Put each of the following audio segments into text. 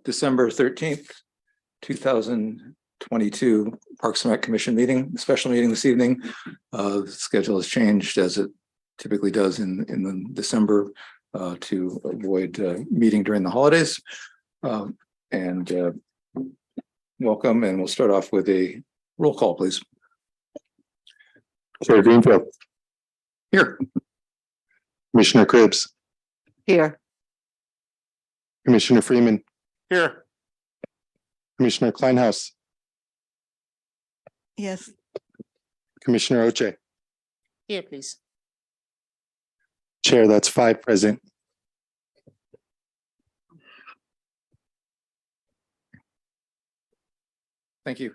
December 13th, 2022 Parks and Rec Commission meeting, special meeting this evening. The schedule has changed as it typically does in the December to avoid meeting during the holidays. Welcome, and we'll start off with a roll call, please. Chair Greenfield. Here. Commissioner Cribbs. Here. Commissioner Freeman. Here. Commissioner Kleinhaus. Yes. Commissioner Oche. Here, please. Chair, that's 5 present. Thank you.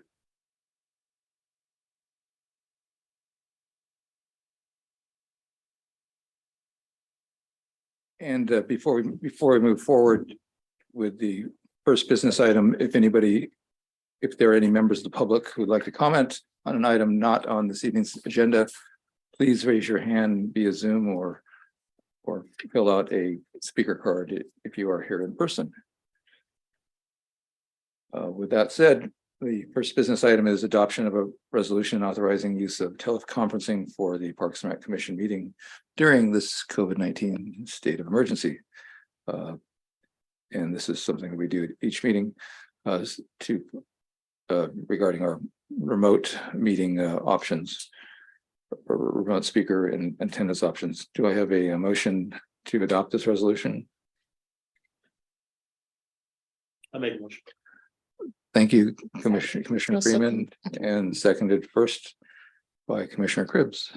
And before we move forward with the first business item, if there are any members of the public who would like to comment on an item not on this evening's agenda, please raise your hand via Zoom or fill out a speaker card if you are here in person. With that said, the first business item is adoption of a resolution authorizing use of teleconferencing for the Parks and Rec Commission meeting during this COVID-19 state of emergency. And this is something that we do at each meeting regarding our remote meeting options, or remote speaker and attendance options. Do I have a motion to adopt this resolution? I make a motion. Thank you, Commissioner Freeman, and seconded first by Commissioner Cribbs.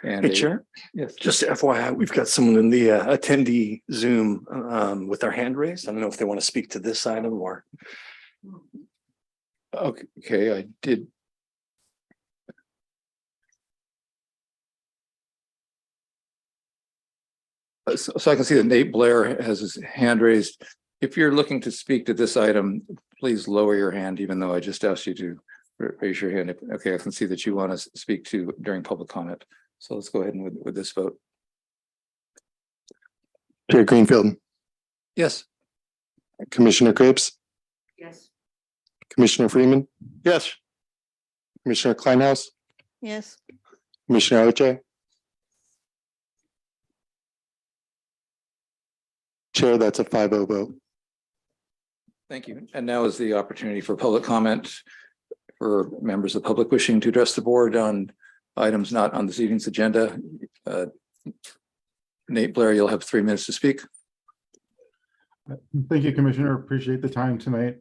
And Hey, Chair. Yes. Just FYI, we've got someone in the attendee Zoom with their hand raised. I don't know if they want to speak to this item or. Okay, I did. So I can see that Nate Blair has his hand raised. If you're looking to speak to this item, please lower your hand, even though I just asked you to raise your hand. Okay, I can see that you want to speak to during public comment. So let's go ahead and with this vote. Chair Greenfield. Yes. Commissioner Cribbs. Yes. Commissioner Freeman. Yes. Commissioner Kleinhaus. Yes. Commissioner Oche. Chair, that's a 5-0 vote. Thank you. And now is the opportunity for public comment for members of the public wishing to address the board on items not on this evening's agenda. Nate Blair, you'll have 3 minutes to speak. Thank you, Commissioner. Appreciate the time tonight.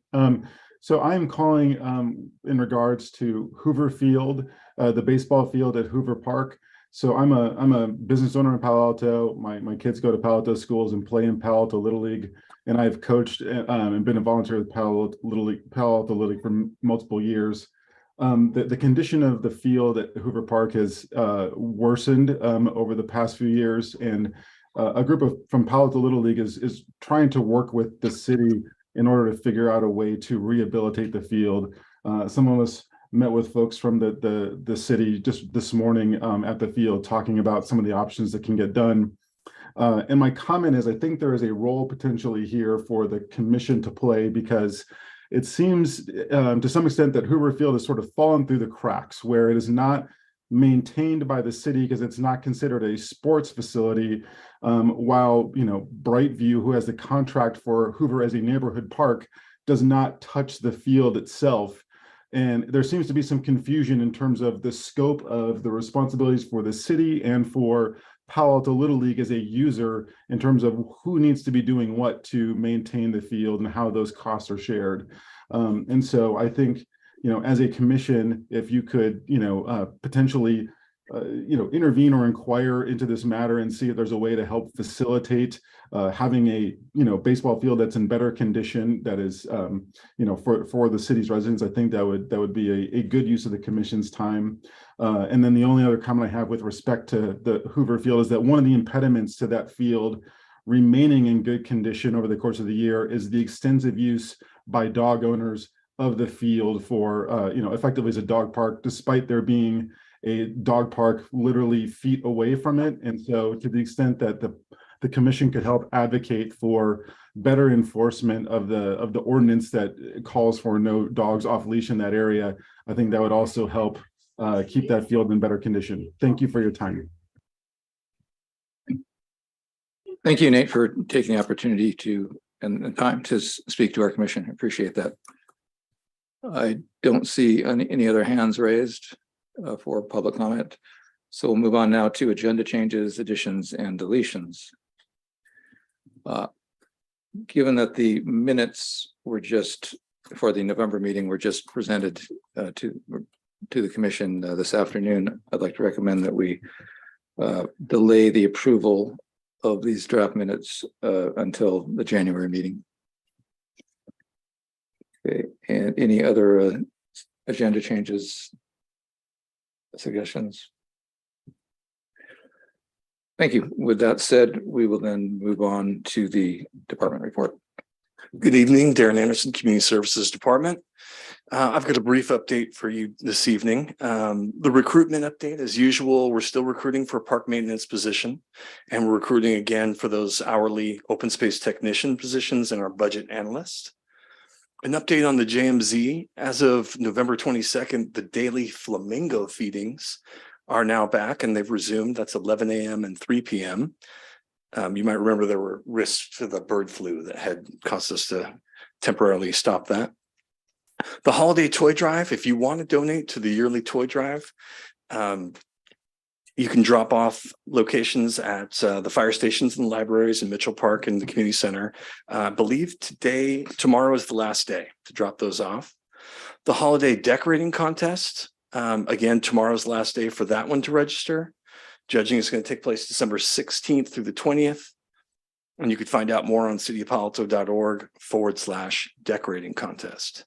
So I'm calling in regards to Hoover Field, the baseball field at Hoover Park. So I'm a business owner in Palo Alto. My kids go to Palo Alto schools and play in Palo Alto Little League, and I've coached and been a volunteer with Palo Alto Little League for multiple years. The condition of the field at Hoover Park has worsened over the past few years, and a group from Palo Alto Little League is trying to work with the city in order to figure out a way to rehabilitate the field. Some of us met with folks from the city just this morning at the field, talking about some of the options that can get done. And my comment is, I think there is a role potentially here for the commission to play, because it seems to some extent that Hoover Field has sort of fallen through the cracks, where it is not maintained by the city because it's not considered a sports facility, while Brightview, who has the contract for Hoover as a neighborhood park, does not touch the field itself. And there seems to be some confusion in terms of the scope of the responsibilities for the city and for Palo Alto Little League as a user, in terms of who needs to be doing what to maintain the field and how those costs are shared. And so I think, as a commission, if you could, potentially, intervene or inquire into this matter and see if there's a way to help facilitate having a, baseball field that's in better condition, that is, for the city's residents. I think that would be a good use of the commission's time. And then the only other comment I have with respect to the Hoover Field is that one of the impediments to that field remaining in good condition over the course of the year is the extensive use by dog owners of the field for, effectively as a dog park, despite there being a dog park literally feet away from it. And so to the extent that the commission could help advocate for better enforcement of the ordinance that calls for no dogs off leash in that area, I think that would also help keep that field in better condition. Thank you for your time. Thank you, Nate, for taking the opportunity to and time to speak to our commission. I appreciate that. I don't see any other hands raised for public comment. So we'll move on now to agenda changes, additions, and deletions. Given that the minutes were just for the November meeting were just presented to the commission this afternoon, I'd like to recommend that we delay the approval of these draft minutes until the January meeting. Okay, and any other agenda changes, suggestions? Thank you. With that said, we will then move on to the department report. Good evening, Darren Anderson, Community Services Department. I've got a brief update for you this evening. The recruitment update, as usual, we're still recruiting for a park maintenance position, and we're recruiting again for those hourly open space technician positions and our budget analyst. An update on the JMZ. As of November 22nd, the daily flamingo feedings are now back and they've resumed. That's 11 a.m. and 3 p.m. You might remember there were risks to the bird flu that had caused us to temporarily stop that. The holiday toy drive, if you want to donate to the yearly toy drive, you can drop off locations at the fire stations and the libraries in Mitchell Park and the community center. I believe tomorrow is the last day to drop those off. The holiday decorating contest, again, tomorrow's the last day for that one to register. Judging is going to take place December 16th through the 20th. And you could find out more on cityofpalo-org/decorating contest.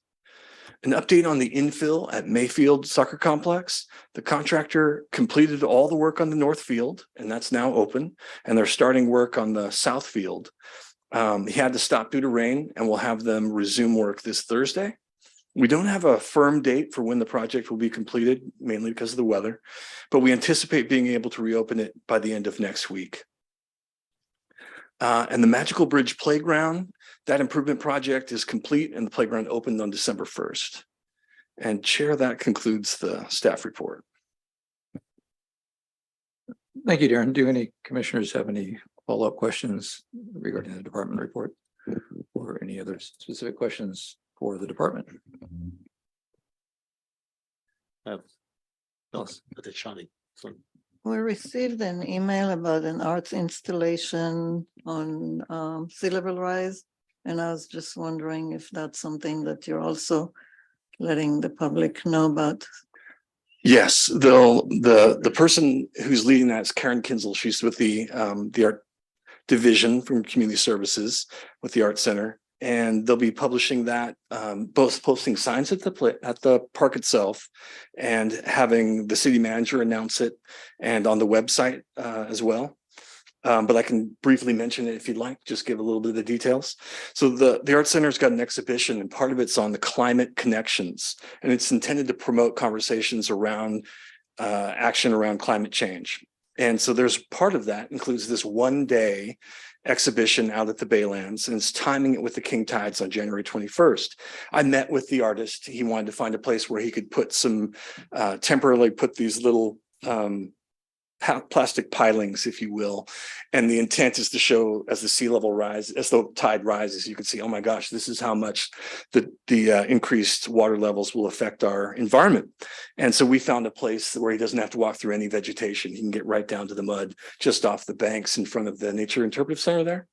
An update on the infill at Mayfield Soccer Complex. The contractor completed all the work on the north field, and that's now open. And they're starting work on the south field. He had to stop due to rain, and we'll have them resume work this Thursday. We don't have a firm date for when the project will be completed, mainly because of the weather, but we anticipate being able to reopen it by the end of next week. And the Magical Bridge Playground, that improvement project is complete and the playground opened on December 1st. And Chair, that concludes the staff report. Thank you, Darren. Do any commissioners have any follow-up questions regarding the department report or any other specific questions for the department? We received an email about an arts installation on Sea Level Rise, and I was just wondering if that's something that you're also letting the public know about. Yes, the person who's leading that is Karen Kinzel. She's with the art division from Community Services with the Art Center. And they'll be publishing that, both posting signs at the park itself and having the city manager announce it and on the website as well. But I can briefly mention it if you'd like, just give a little bit of the details. So the Art Center's got an exhibition and part of it's on the climate connections. And it's intended to promote conversations around action around climate change. And so there's part of that includes this 1-day exhibition out at the Baylands, and it's timing it with the King Tides on January 21st. I met with the artist. He wanted to find a place where he could put some temporarily put these little plastic pilings, if you will. And the intent is to show as the sea level rises, as the tide rises, you can see, oh my gosh, this is how much the increased water levels will affect our environment. And so we found a place where he doesn't have to walk through any vegetation. He can get right down to the mud just off the banks in front of the Nature Interpretive Center there.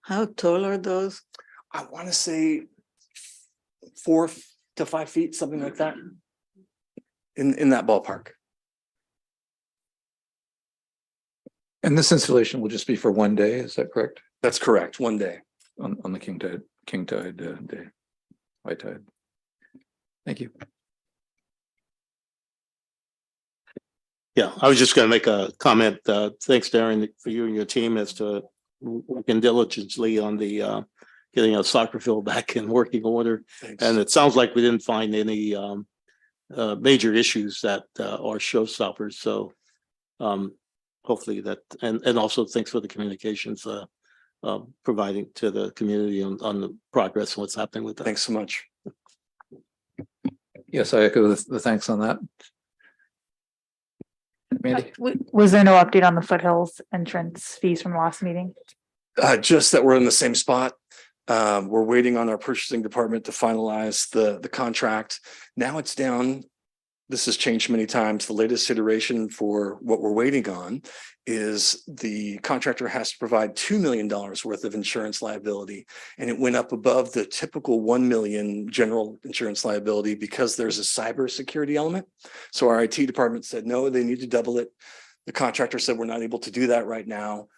How tall are those? I want to say 4 to 5 feet, something like that, in that ballpark. And this installation will just be for 1 day, is that correct? That's correct, 1 day. On the King Tide day, high tide. Thank you. Yeah, I was just going to make a comment. Thanks, Darren, for you and your team as to working diligently on the getting a soccer field back in working order. Thanks. And it sounds like we didn't find any major issues that are showstoppers. So hopefully that, and also thanks for the communications providing to the community on the progress and what's happening with that. Thanks so much. Yes, I echo the thanks on that. Mandy? Was there no update on the foothills entrance fees from the last meeting? Just that we're in the same spot. We're waiting on our purchasing department to finalize the contract. Now it's down. This has changed many times. The latest iteration for what we're waiting on is the contractor has to provide $2 million worth of insurance liability. And it went up above the typical 1 million general insurance liability because there's a cybersecurity element. So our IT department said, no, they need to double it. The contractor said, we're not able to do that right now.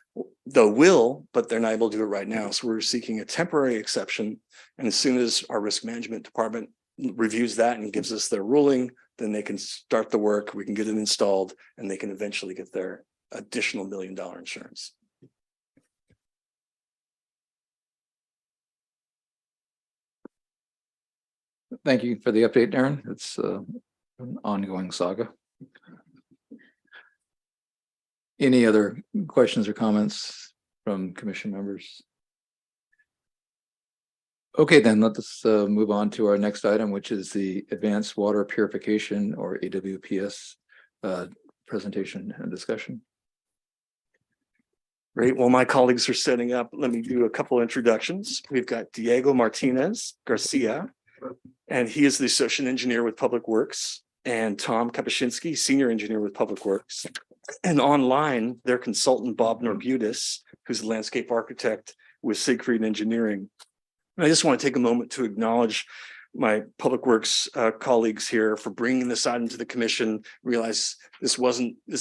They will, but they're not able to do it right now. So we're seeking a temporary exception. And as soon as our risk management department reviews that and gives us their ruling, then they can start the work, we can get it installed, and they can eventually get their additional $1 million insurance. Thank you for the update, Darren. It's an ongoing saga. Any other questions or comments from commission members? Okay, then let's move on to our next item, which is the Advanced Water Purification or AWPS presentation and discussion. Great. Well, my colleagues are setting up. Let me do a couple introductions. We've got Diego Martinez Garcia, and he is the associate engineer with Public Works, and Tom Kapuscinski, senior engineer with Public Works. And online, their consultant, Bob Norbutis, who's a landscape architect with Siegfried Engineering. And I just want to take a moment to acknowledge my Public Works colleagues here for bringing this item to the commission. Realize this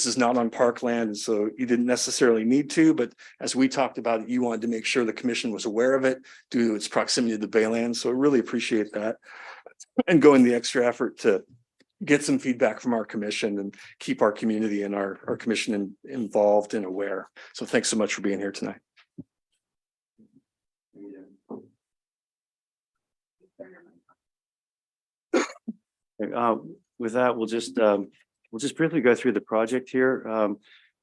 is not on parkland, so you didn't necessarily need to, but as we talked about it, you wanted to make sure the commission was aware of it due to its proximity to the Baylands. So I really appreciate that and going the extra effort to get some feedback from our commission and keep our community and our commission involved and aware. So thanks so much for being here tonight. With that, we'll just briefly go through the project here.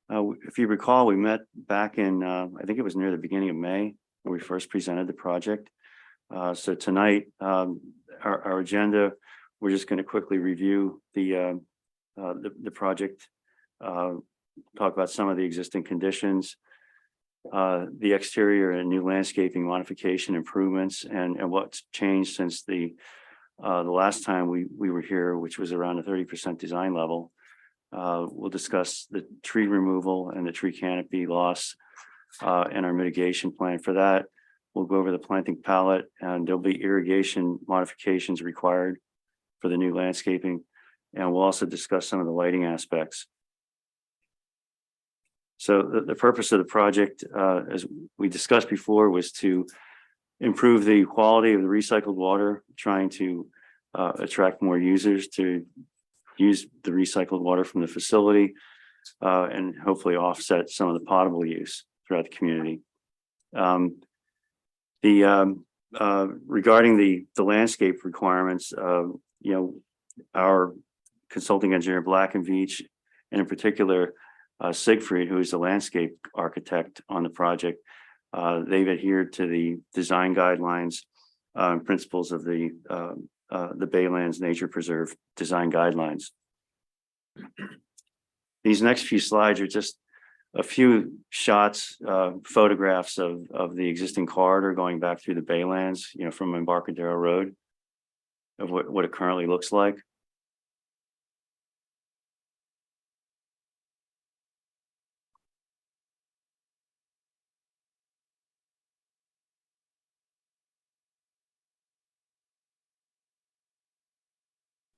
If you recall, we met back in, I think it was near the beginning of May when we first presented the project. So tonight, our agenda, we're just going to quickly review the project, talk about some of the existing conditions, the exterior and new landscaping modification improvements, and what's changed since the last time we were here, which was around a 30% design level. We'll discuss the tree removal and the tree canopy loss and our mitigation plan for that. We'll go over the planting palette, and there'll be irrigation modifications required for the new landscaping. And we'll also discuss some of the lighting aspects. So the purpose of the project, as we discussed before, was to improve the quality of the recycled water, trying to attract more users to use the recycled water from the facility, and hopefully offset some of the potable use throughout the community. Regarding the landscape requirements, our consulting engineer Black and Veatch, and in particular Siegfried, who is the landscape architect on the project, they've adhered to the design guidelines and principles of the Baylands Nature Preserve design guidelines. These next few slides are just a few shots, photographs of the existing corridor going back through the Baylands, from Embarcadero Road, of what it currently looks like.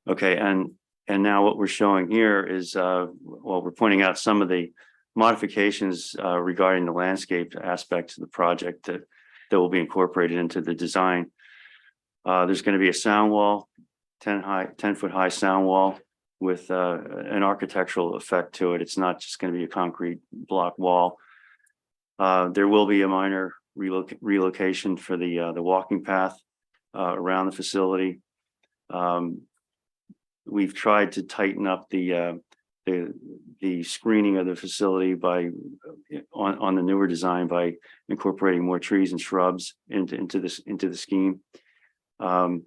Okay, and now what we're showing here is, we're pointing out some of the modifications regarding the landscape aspects of the project that will be incorporated into the design. There's going to be a sound wall, 10-foot high sound wall with an architectural effect to it. It's not just going to be a concrete block wall. There will be a minor relocation for the walking path around the facility. We've tried to tighten up the the screening of the facility by on the newer design by incorporating more trees and shrubs into the scheme. More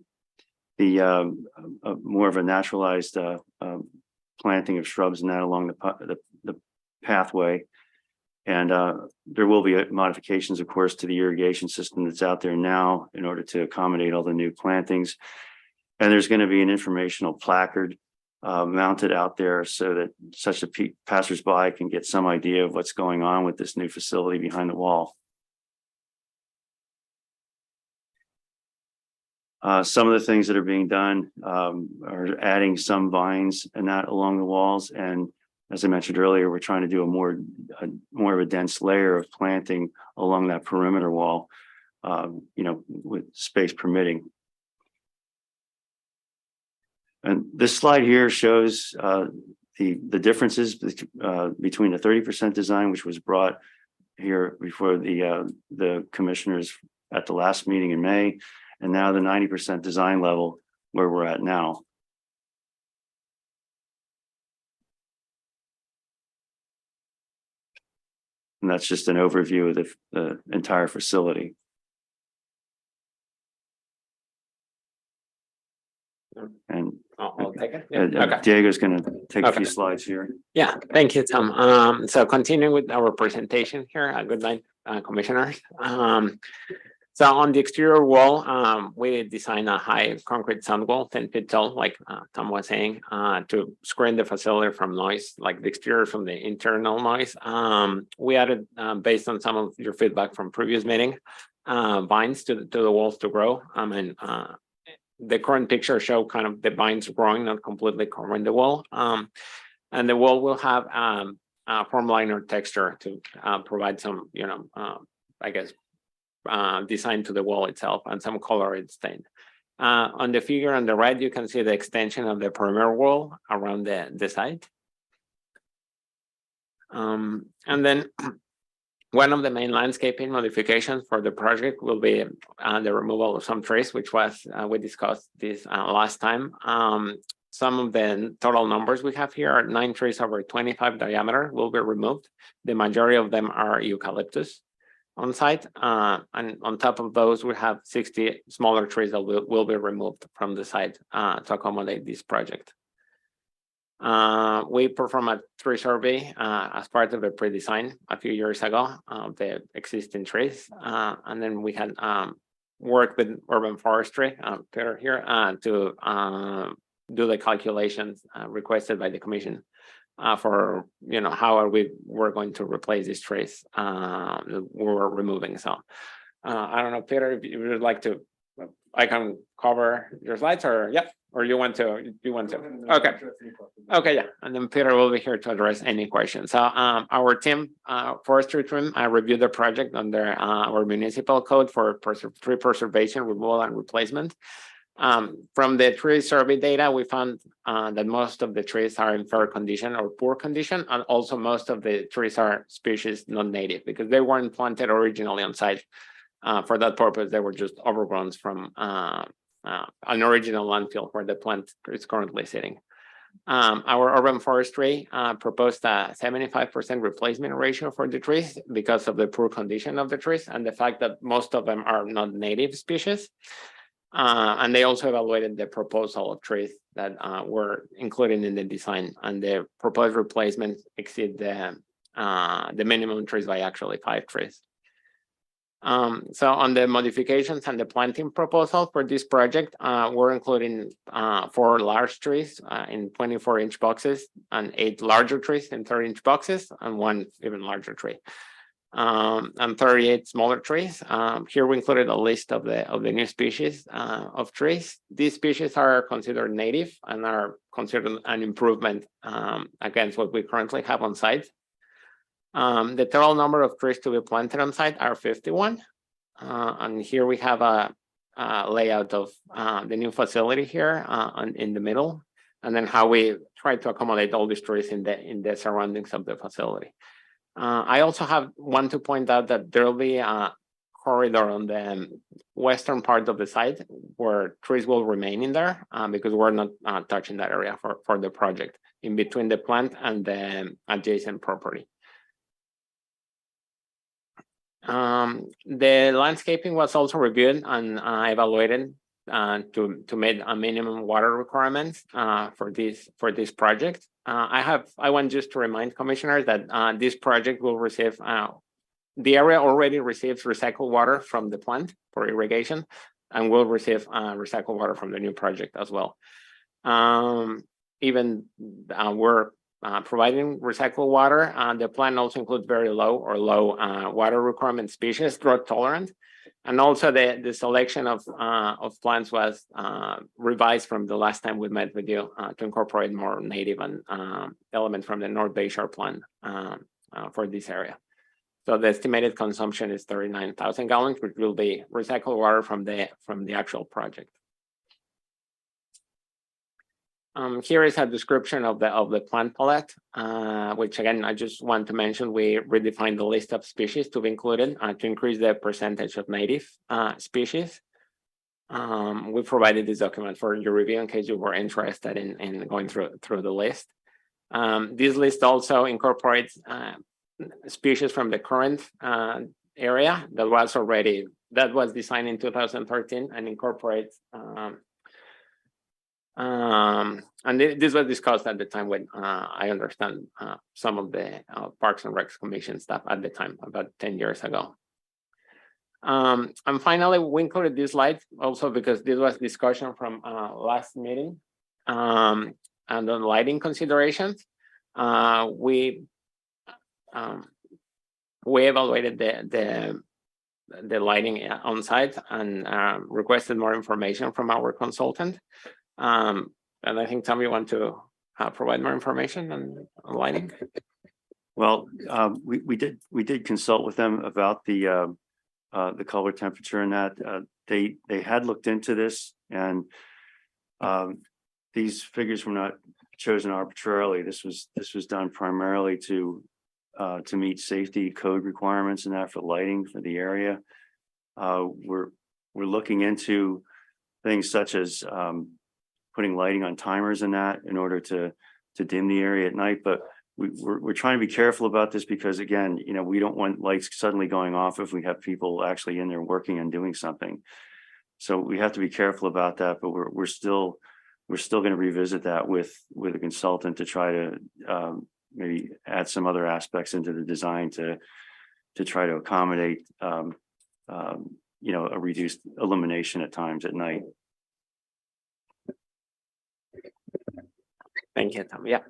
of a naturalized planting of shrubs and that along the pathway. And there will be modifications, of course, to the irrigation system that's out there now in order to accommodate all the new plantings. And there's going to be an informational placard mounted out there so that such a passersby can get some idea of what's going on with this new facility behind the wall. Some of the things that are being done are adding some vines and that along the walls. And as I mentioned earlier, we're trying to do more of a dense layer of planting along that perimeter wall, with space permitting. And this slide here shows the differences between the 30% design, which was brought here before the commissioners at the last meeting in May, and now the 90% design level where we're at now. And that's just an overview of the entire facility. And I'll take it. Diego's going to take a Okay. few slides here. Yeah, thank you, Tom. So continuing with our presentation here, good night, commissioners. So on the exterior wall, we designed a high concrete sound wall, 10 feet tall, like Tom was saying, to screen the facility from noise, like the exterior from the internal noise. We added, based on some of your feedback from previous meeting, vines to the walls to grow. The current picture show kind of the vines growing, not completely covering the wall. And the wall will have a form liner texture to provide some, I guess, design to the wall itself and some colored stain. On the figure on the right, you can see the extension of the perimeter wall around the site. And then one of the main landscaping modifications for the project will be the removal of some trees, which was, we discussed this last time. Some of the total numbers we have here are 9 trees over 25 diameter will be removed. The majority of them are eucalyptus on site. And on top of those, we have 60 smaller trees that will be removed from the site to accommodate this project. We performed a tree survey as part of the pre-design a few years ago of the existing trees. And then we had worked with urban forestry, Peter here, to do the calculations requested by the commission for, how we're going to replace these trees we're removing. So I don't know, Peter, if you would like to, I can cover your slides, or yep, or you want to, okay, yeah, and then Peter will be here to address any questions. So our team, forestry team, reviewed the project under our municipal code for tree preservation, removal, and replacement. From the tree survey data, we found that most of the trees are in fair condition or poor condition, and also most of the trees are species not native because they weren't planted originally on site. For that purpose, they were just overgrown from an original landfill where the plant is currently sitting. Our urban forestry proposed a 75% replacement ratio for the trees because of the poor condition of the trees and the fact that most of them are not native species. And they also evaluated the proposal of trees that were included in the design, and the proposed replacements exceed the minimum trees by actually 5 trees. So on the modifications and the planting proposal for this project, we're including 4 large trees in 24-inch boxes and 8 larger trees in 30-inch boxes and 1 even larger tree. And 38 smaller trees. Here we included a list of the new species of trees. These species are considered native and are considered an improvement against what we currently have on site. The total number of trees to be planted on site are 51. And here we have a layout of the new facility here in the middle, and then how we try to accommodate all these trees in the surroundings of the facility. I also want to point out that there will be a corridor on the western part of the site where trees will remain in there because we're not touching that area for the project. in between the plant and the adjacent property. The landscaping was also reviewed and evaluated to meet a minimum water requirements for this project. I want just to remind commissioners that this project will receive the area already receives recycled water from the plant for irrigation, and will receive recycled water from the new project as well. Even we're providing recycled water. The plant also includes very low water requirement species, drought tolerant, and also the selection of plants was revised from the last time we met with you to incorporate more native and elements from the North Bayshore plant for this area. So the estimated consumption is 39,000 gallons, which will be recycled water from the actual project. Here is a description of the plant palette, which again, I just want to mention, we redefined the list of species to be included to increase the percentage of native species. We provided this document for your review in case you were interested in going through the list. This list also incorporates species from the current area that was designed in 2013 and incorporates and this was discussed at the time when I understand some of the Parks and Recs Commission staff at the time, about 10 years ago. And finally, we included this slide also because this was discussion from last meeting and on lighting considerations. We evaluated the lighting on site and requested more information from our consultant. And I think, Tom, you want to provide more information on lighting? Well, we did consult with them about the color temperature and that they had looked into this, and these figures were not chosen arbitrarily. This was done primarily to meet safety code requirements and that for lighting for the area. We're looking into things such as putting lighting on timers and that in order to dim the area at night. But we're trying to be careful about this because, again, you know, we don't want lights suddenly going off if we have people actually in there working and doing something. So we have to be careful about that. But we're still going to revisit that with a consultant to try to maybe add some other aspects into the design to try to accommodate you know, a reduced illumination at times at night. Thank you, Tom. Yeah.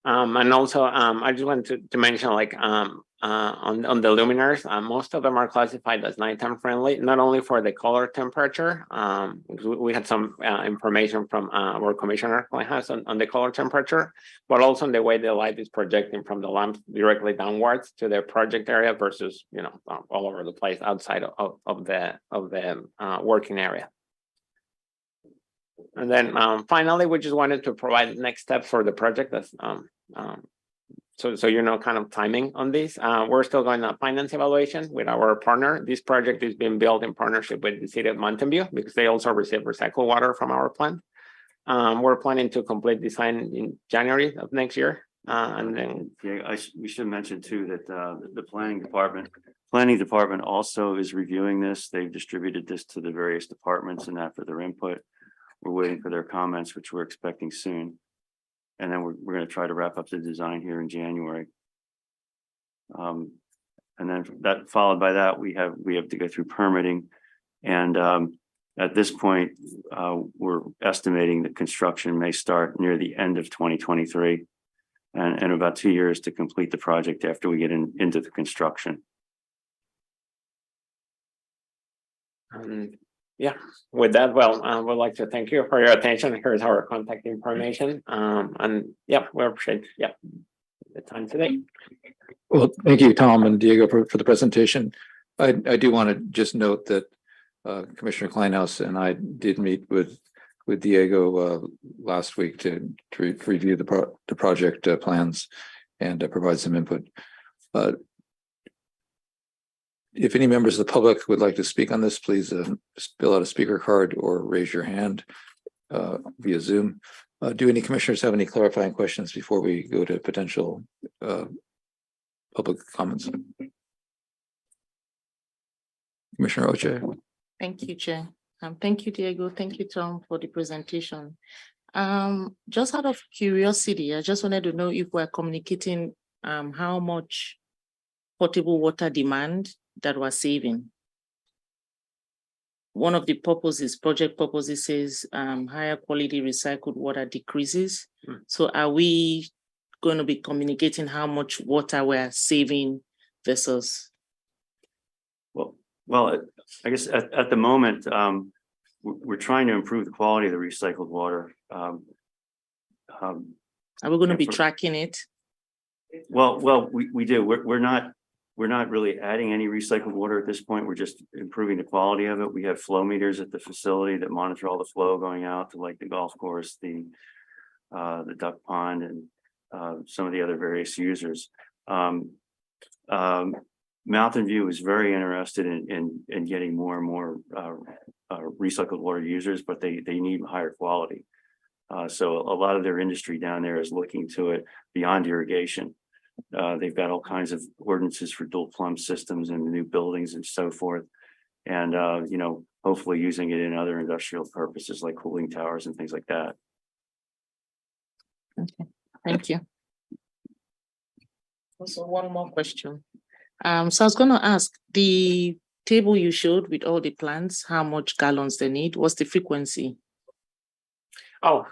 And also, I just wanted to mention, like, on the luminaires, most of them are classified as nighttime friendly, not only for the color temperature. We had some information from our commissioner on the color temperature, but also on the way the light is projecting from the lamp directly downwards to the project area versus, you know, all over the place outside of the working area. And then finally, we just wanted to provide next steps for the project. That's so you know, kind of timing on this. We're still going on finance evaluation with our partner. This project is being built in partnership with the city of Mountain View because they also receive recycled water from our plant. We're planning to complete design in January of next year. And then we should mention too that the planning department also is reviewing this. They've distributed this to the various departments and that for their input. We're waiting for their comments, which we're expecting soon. And then we're going to try to wrap up the design here in January. And then that followed by that, we have to go through permitting. And at this point, we're estimating that construction may start near the end of 2023 and about 2 years to complete the project after we get into the construction. Yeah, with that, well, we'd like to thank you for your attention. Here's our contact information. And yeah, we appreciate the time today. Well, thank you, Tom and Diego, for the presentation. I do want to just note that Commissioner Kleinhaus and I did meet with Diego last week to review the project plans and provide some input. If any members of the public would like to speak on this, please fill out a speaker card or raise your hand. via Zoom. Do any commissioners have any clarifying questions before we go to potential public comments? Commissioner Oche. Thank you, Chair. Thank you, Diego. Thank you, Tom, for the presentation. Just out of curiosity, I just wanted to know if we're communicating how much potable water demand that we're saving. One of the purposes, project purposes says higher quality recycled water decreases. So are we going to be communicating how much water we're saving versus? Well, I guess at the moment, we're trying to improve the quality of the recycled water. Are we going to be for- tracking it? Well, we do. We're not really adding any recycled water at this point. We're just improving the quality of it. We have flow meters at the facility that monitor all the flow going out to like the golf course, the duck pond, and some of the other various users. Mountain View is very interested in getting more and more recycled water users, but they need higher quality. So a lot of their industry down there is looking to it beyond irrigation. They've got all kinds of ordinances for dual plumb systems and new buildings and so forth. And, hopefully using it in other industrial purposes like cooling towers and things like that. Okay, thank you. Also, one more question. So I was going to ask, the table you showed with all the plants, how much gallons they need, what's the frequency? Oh,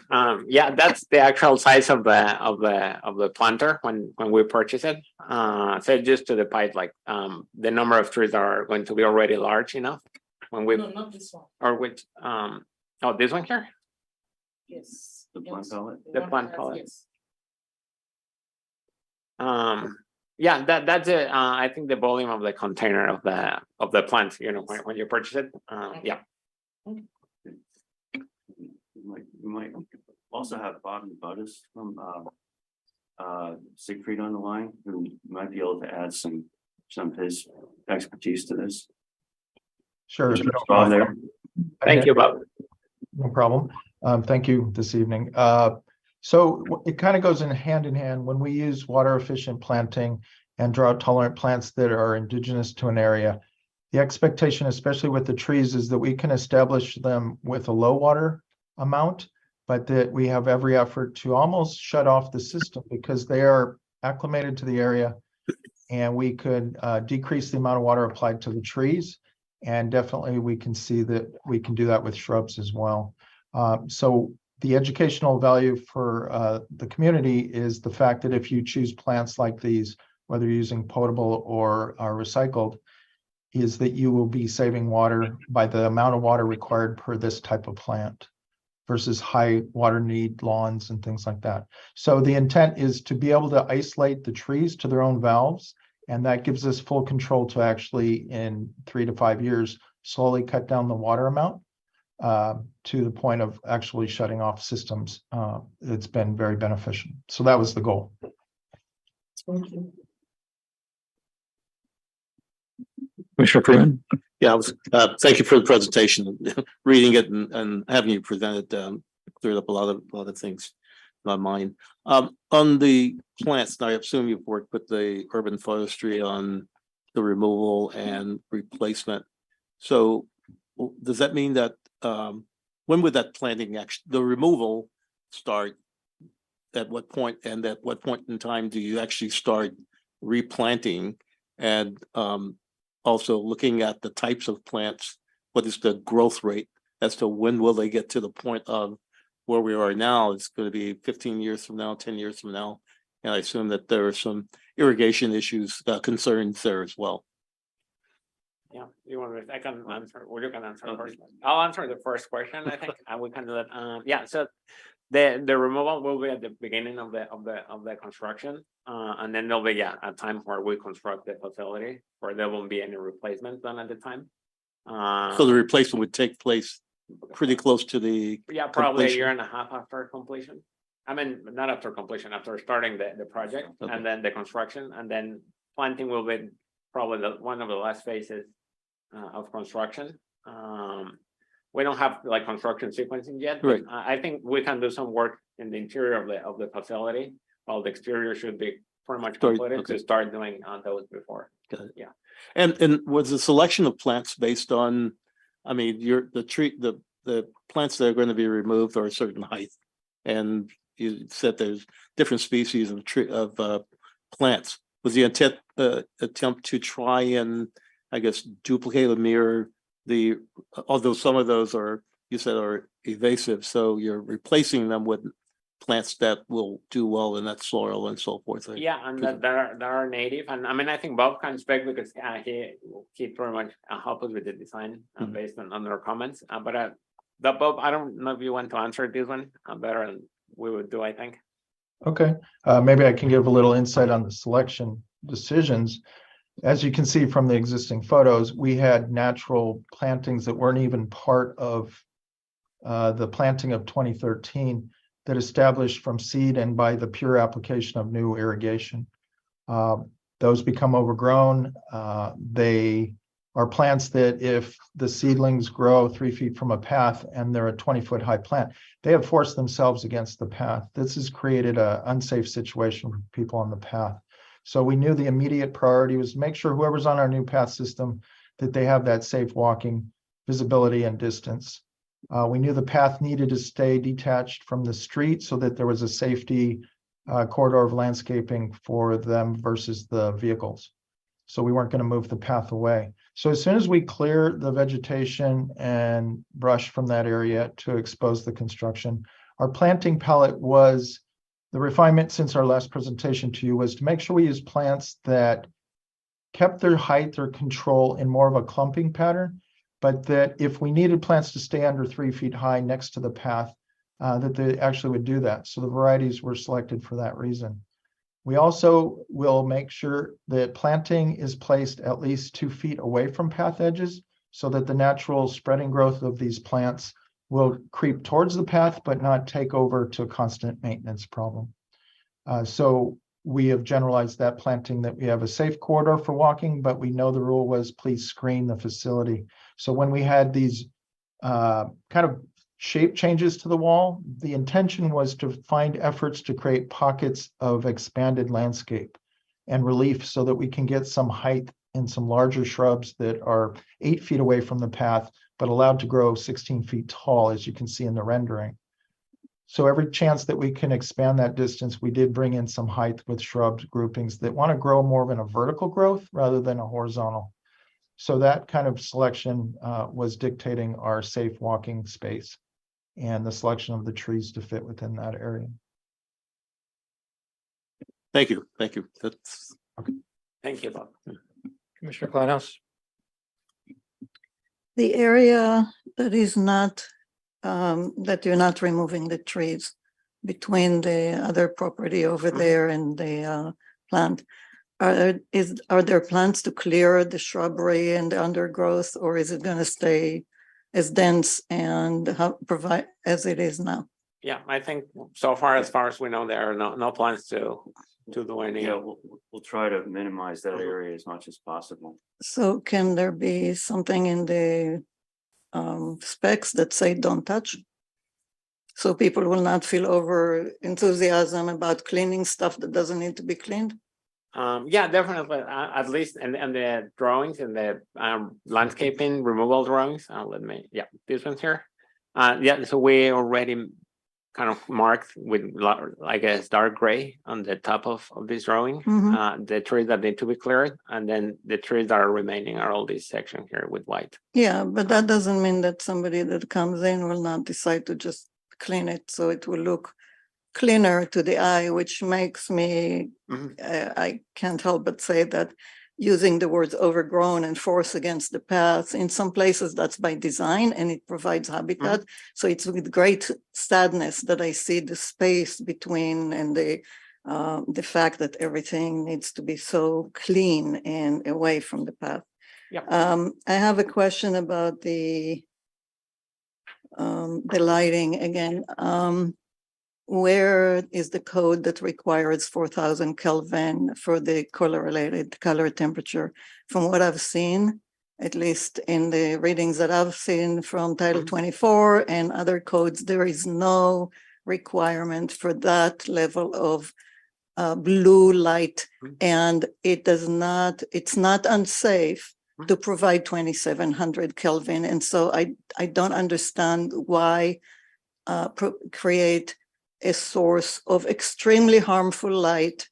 yeah, that's the actual size of the planter when we purchase it. So just to the pipe, like the number of trees are going to be already large enough when we No, not this one. or which this one here. Yes. The plant pellet? The plant pellet. Yes. Yeah, that's it. I think the volume of the container of the plant, when you purchase it. Yeah. We might also have Bob and Buddis from Siegfried on the line, who might be able to add some of his expertise to this. Sure. if you don't Bob mind. there. Thank you, Bob. No problem. Thank you this evening. So it kind of goes in hand when we use water efficient planting and drought tolerant plants that are indigenous to an area. The expectation, especially with the trees, is that we can establish them with a low water amount, but that we have every effort to almost shut off the system because they are acclimated to the area, and we could decrease the amount of water applied to the trees. And definitely we can see that we can do that with shrubs as well. So the educational value for the community is the fact that if you choose plants like these, whether you're using potable or recycled, is that you will be saving water by the amount of water required per this type of plant versus high water need lawns and things like that. So the intent is to be able to isolate the trees to their own valves, and that gives us full control to actually, in 3 to 5 years, slowly cut down the water amount to the point of actually shutting off systems. It's been very beneficial. So that was the goal. Thank you. Commissioner Freeman. Yeah, thank you for the presentation. Reading it and having you present it cleared up a lot of things in my mind. On the plants, I assume you've worked with the urban forestry on the removal and replacement. So does that mean that when would that planting the removal start? At what point, and at what point in time do you actually start replanting? And also looking at the types of plants, what is the growth rate as to when will they get to the point of where we are now? It's going to be 15 years from now, 10 years from now. And I assume that there are some irrigation issues, concerns there as well. Yeah, you want to? I can answer, or you can answer first. I'll answer the first question. I think we can do that. Yeah, so the removal will be at the beginning of the construction, and then there'll be a time where we construct the facility where there won't be any replacements done at the time. So the replacement would take place pretty close to the probably completion. a year and a half after completion. I mean, not after completion, after starting the project, Okay. and then the construction, and then planting will be probably one of the last phases of construction. we don't have like construction sequencing yet. But Right. I think we can do some work in the interior of the facility, while the exterior should be pretty much Sorry, completed okay. to start doing those before. Got it. Yeah. And was the selection of plants based on, I mean, the plants that are going to be removed are a certain height. And you said there's different species of plants. Was the attempt to try and, I guess, duplicate or mirror although some of those you said are invasive, so you're replacing them with plants that will do well in that soil and so forth. Yeah, and that are native, and I mean, I think Bob can speak because he pretty much helped us with the design based on their comments. But Bob, I don't know if you want to answer this one better than we would do, I think. Okay, maybe I can give a little insight on the selection decisions. As you can see from the existing photos, we had natural plantings that weren't even part of the planting of 2013 that established from seed and by the pure application of new irrigation. Those become overgrown. They are plants that if the seedlings grow 3 feet from a path and they're a 20-foot high plant, they have forced themselves against the path. This has created an unsafe situation for people on the path. So we knew the immediate priority was to make sure whoever's on our new path system, that they have that safe walking visibility and distance. We knew the path needed to stay detached from the street so that there was a safety corridor of landscaping for them versus the vehicles. So we weren't going to move the path away. So as soon as we clear the vegetation and brush from that area to expose the construction, our planting palette was the refinement since our last presentation to you was to make sure we use plants that kept their height or control in more of a clumping pattern, but that if we needed plants to stay under 3 feet high next to the path, that they actually would do that. So the varieties were selected for that reason. We also will make sure that planting is placed at least 2 feet away from path edges so that the natural spreading growth of these plants will creep towards the path, but not take over to a constant maintenance problem. So we have generalized that planting that we have a safe corridor for walking, but we know the rule was please screen the facility. So when we had these kind of shape changes to the wall, the intention was to find efforts to create pockets of expanded landscape and relief so that we can get some height in some larger shrubs that are 8 feet away from the path, but allowed to grow 16 feet tall, as you can see in the rendering. So every chance that we can expand that distance, we did bring in some height with shrub groupings that want to grow more in a vertical growth rather than a horizontal. So that kind of selection was dictating our safe walking space and the selection of the trees to fit within that area. Thank you. That's okay. Thank you, Bob. Commissioner Kleinhaus? The area that is not, that you're not removing the trees between the other property over there and the plant, are there plans to clear the shrubbery and the undergrowth, or is it going to stay as dense and provide as it is now? Yeah, I think so far as we know, there are no plans to do any. Yeah, we'll try to minimize that area as much as possible. So can there be something in the specs that say don't touch? So people will not feel over enthusiasm about cleaning stuff that doesn't need to be cleaned? Yeah, definitely. At least in the drawings and the landscaping removal drawings. This one's here. Yeah, so we already kind of marked with, I guess, dark gray on the top of this drawing. The trees that need to be cleared, and then the trees that are remaining are all this section here with white. Yeah, but that doesn't mean that somebody that comes in will not decide to just clean it so it will look cleaner to the eye, which makes me, I can't help but say that using the words overgrown and force against the path, in some places that's by design and it provides habitat. So it's with great sadness that I see the space between and the fact that everything needs to be so clean and away from the path. I have a question about the lighting again. Where is the code that requires 4,000 Kelvin for the color-related color temperature? From what I've seen, at least in the readings that I've seen from Title 24 and other codes, there is no requirement for that level of blue light, and it's not unsafe to provide 2700 Kelvin. And so I don't understand why create a source of extremely harmful light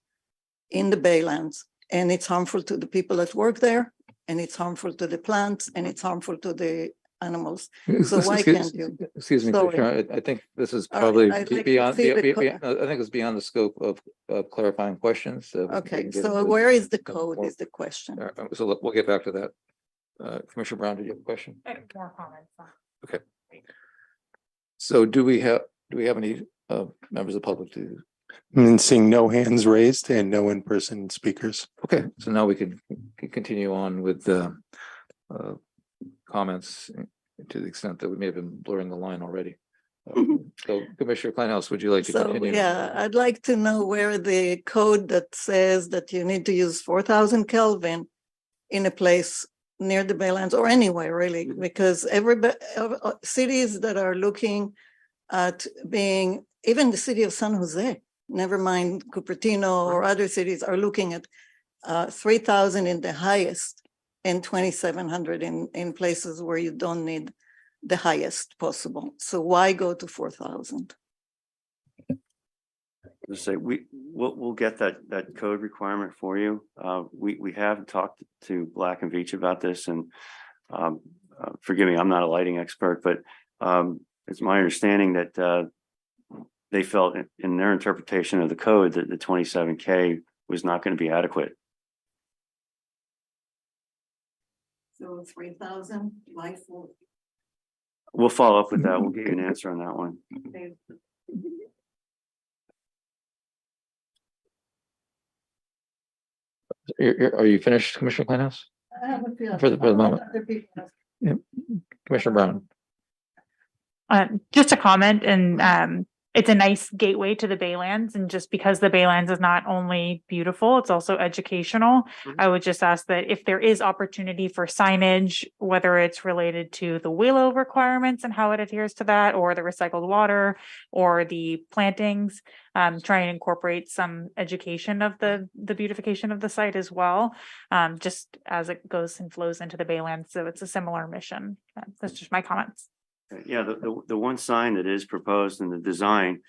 in the Baylands. And it's harmful to the people that work there, and it's harmful to the plants, and it's harmful to the animals. So why can't you? Excuse me, Sorry. Commissioner, I think this is All right, probably I'd like to beyond, see the I think it's beyond the scope of clarifying questions. So we Okay, can get so into- where is the code is the question. So we'll get back to that. Commissioner Brown, did you have a question? More comments. So do we have any members of the public to? And seeing no hands raised and no in-person speakers. Okay, so now we can continue on with the comments to the extent that we may have been blurring the line already. So Commissioner Kleinhaus, would you like to So, continue? yeah, I'd like to know where the code that says that you need to use 4000 Kelvin in a place near the Baylands or anywhere really, because everybody, cities that are looking at being, even the city of San Jose, never mind Cupertino or other cities, are looking at 3000 in the highest and 2700 in places where you don't need the highest possible. So why go to 4000? Just say we'll get that code requirement for you. We have talked to Black and Veatch about this, and forgive me, I'm not a lighting expert, but it's my understanding that they felt in their interpretation of the code that the 27K was not going to be adequate. So 3000, why 4? We'll follow up with that. We'll get you an answer on that one. Are you finished, Commissioner Kleinhaus? I have a few. For the moment. Other people have- Commissioner Brown? Just a comment, and it's a nice gateway to the Baylands, and just because the Baylands is not only beautiful, it's also educational. I would just ask that if there is opportunity for signage, whether it's related to the willow requirements and how it adheres to that, or the recycled water, or the plantings, try and incorporate some education of the beautification of the site as well, just as it goes and flows into the Baylands. So it's a similar mission. That's just my comments. Yeah, the one sign that is proposed in the design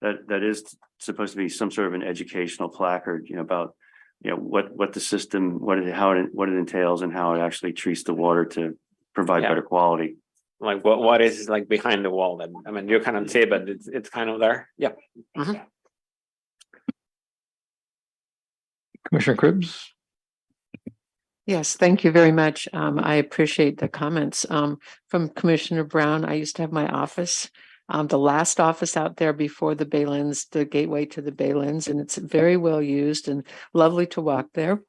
that is supposed to be some sort of an educational placard, about what the system, what it entails, and how it actually treats the water to provide Yeah. better quality. Like what is like behind the wall? That I mean, you cannot see, but it's kind of there. Yeah. Commissioner Cribbs? Yes, thank you very much. I appreciate the comments from Commissioner Brown. I used to have my office, the last office out there before the Baylands, the gateway to the Baylands, and it's very well used and lovely to walk there.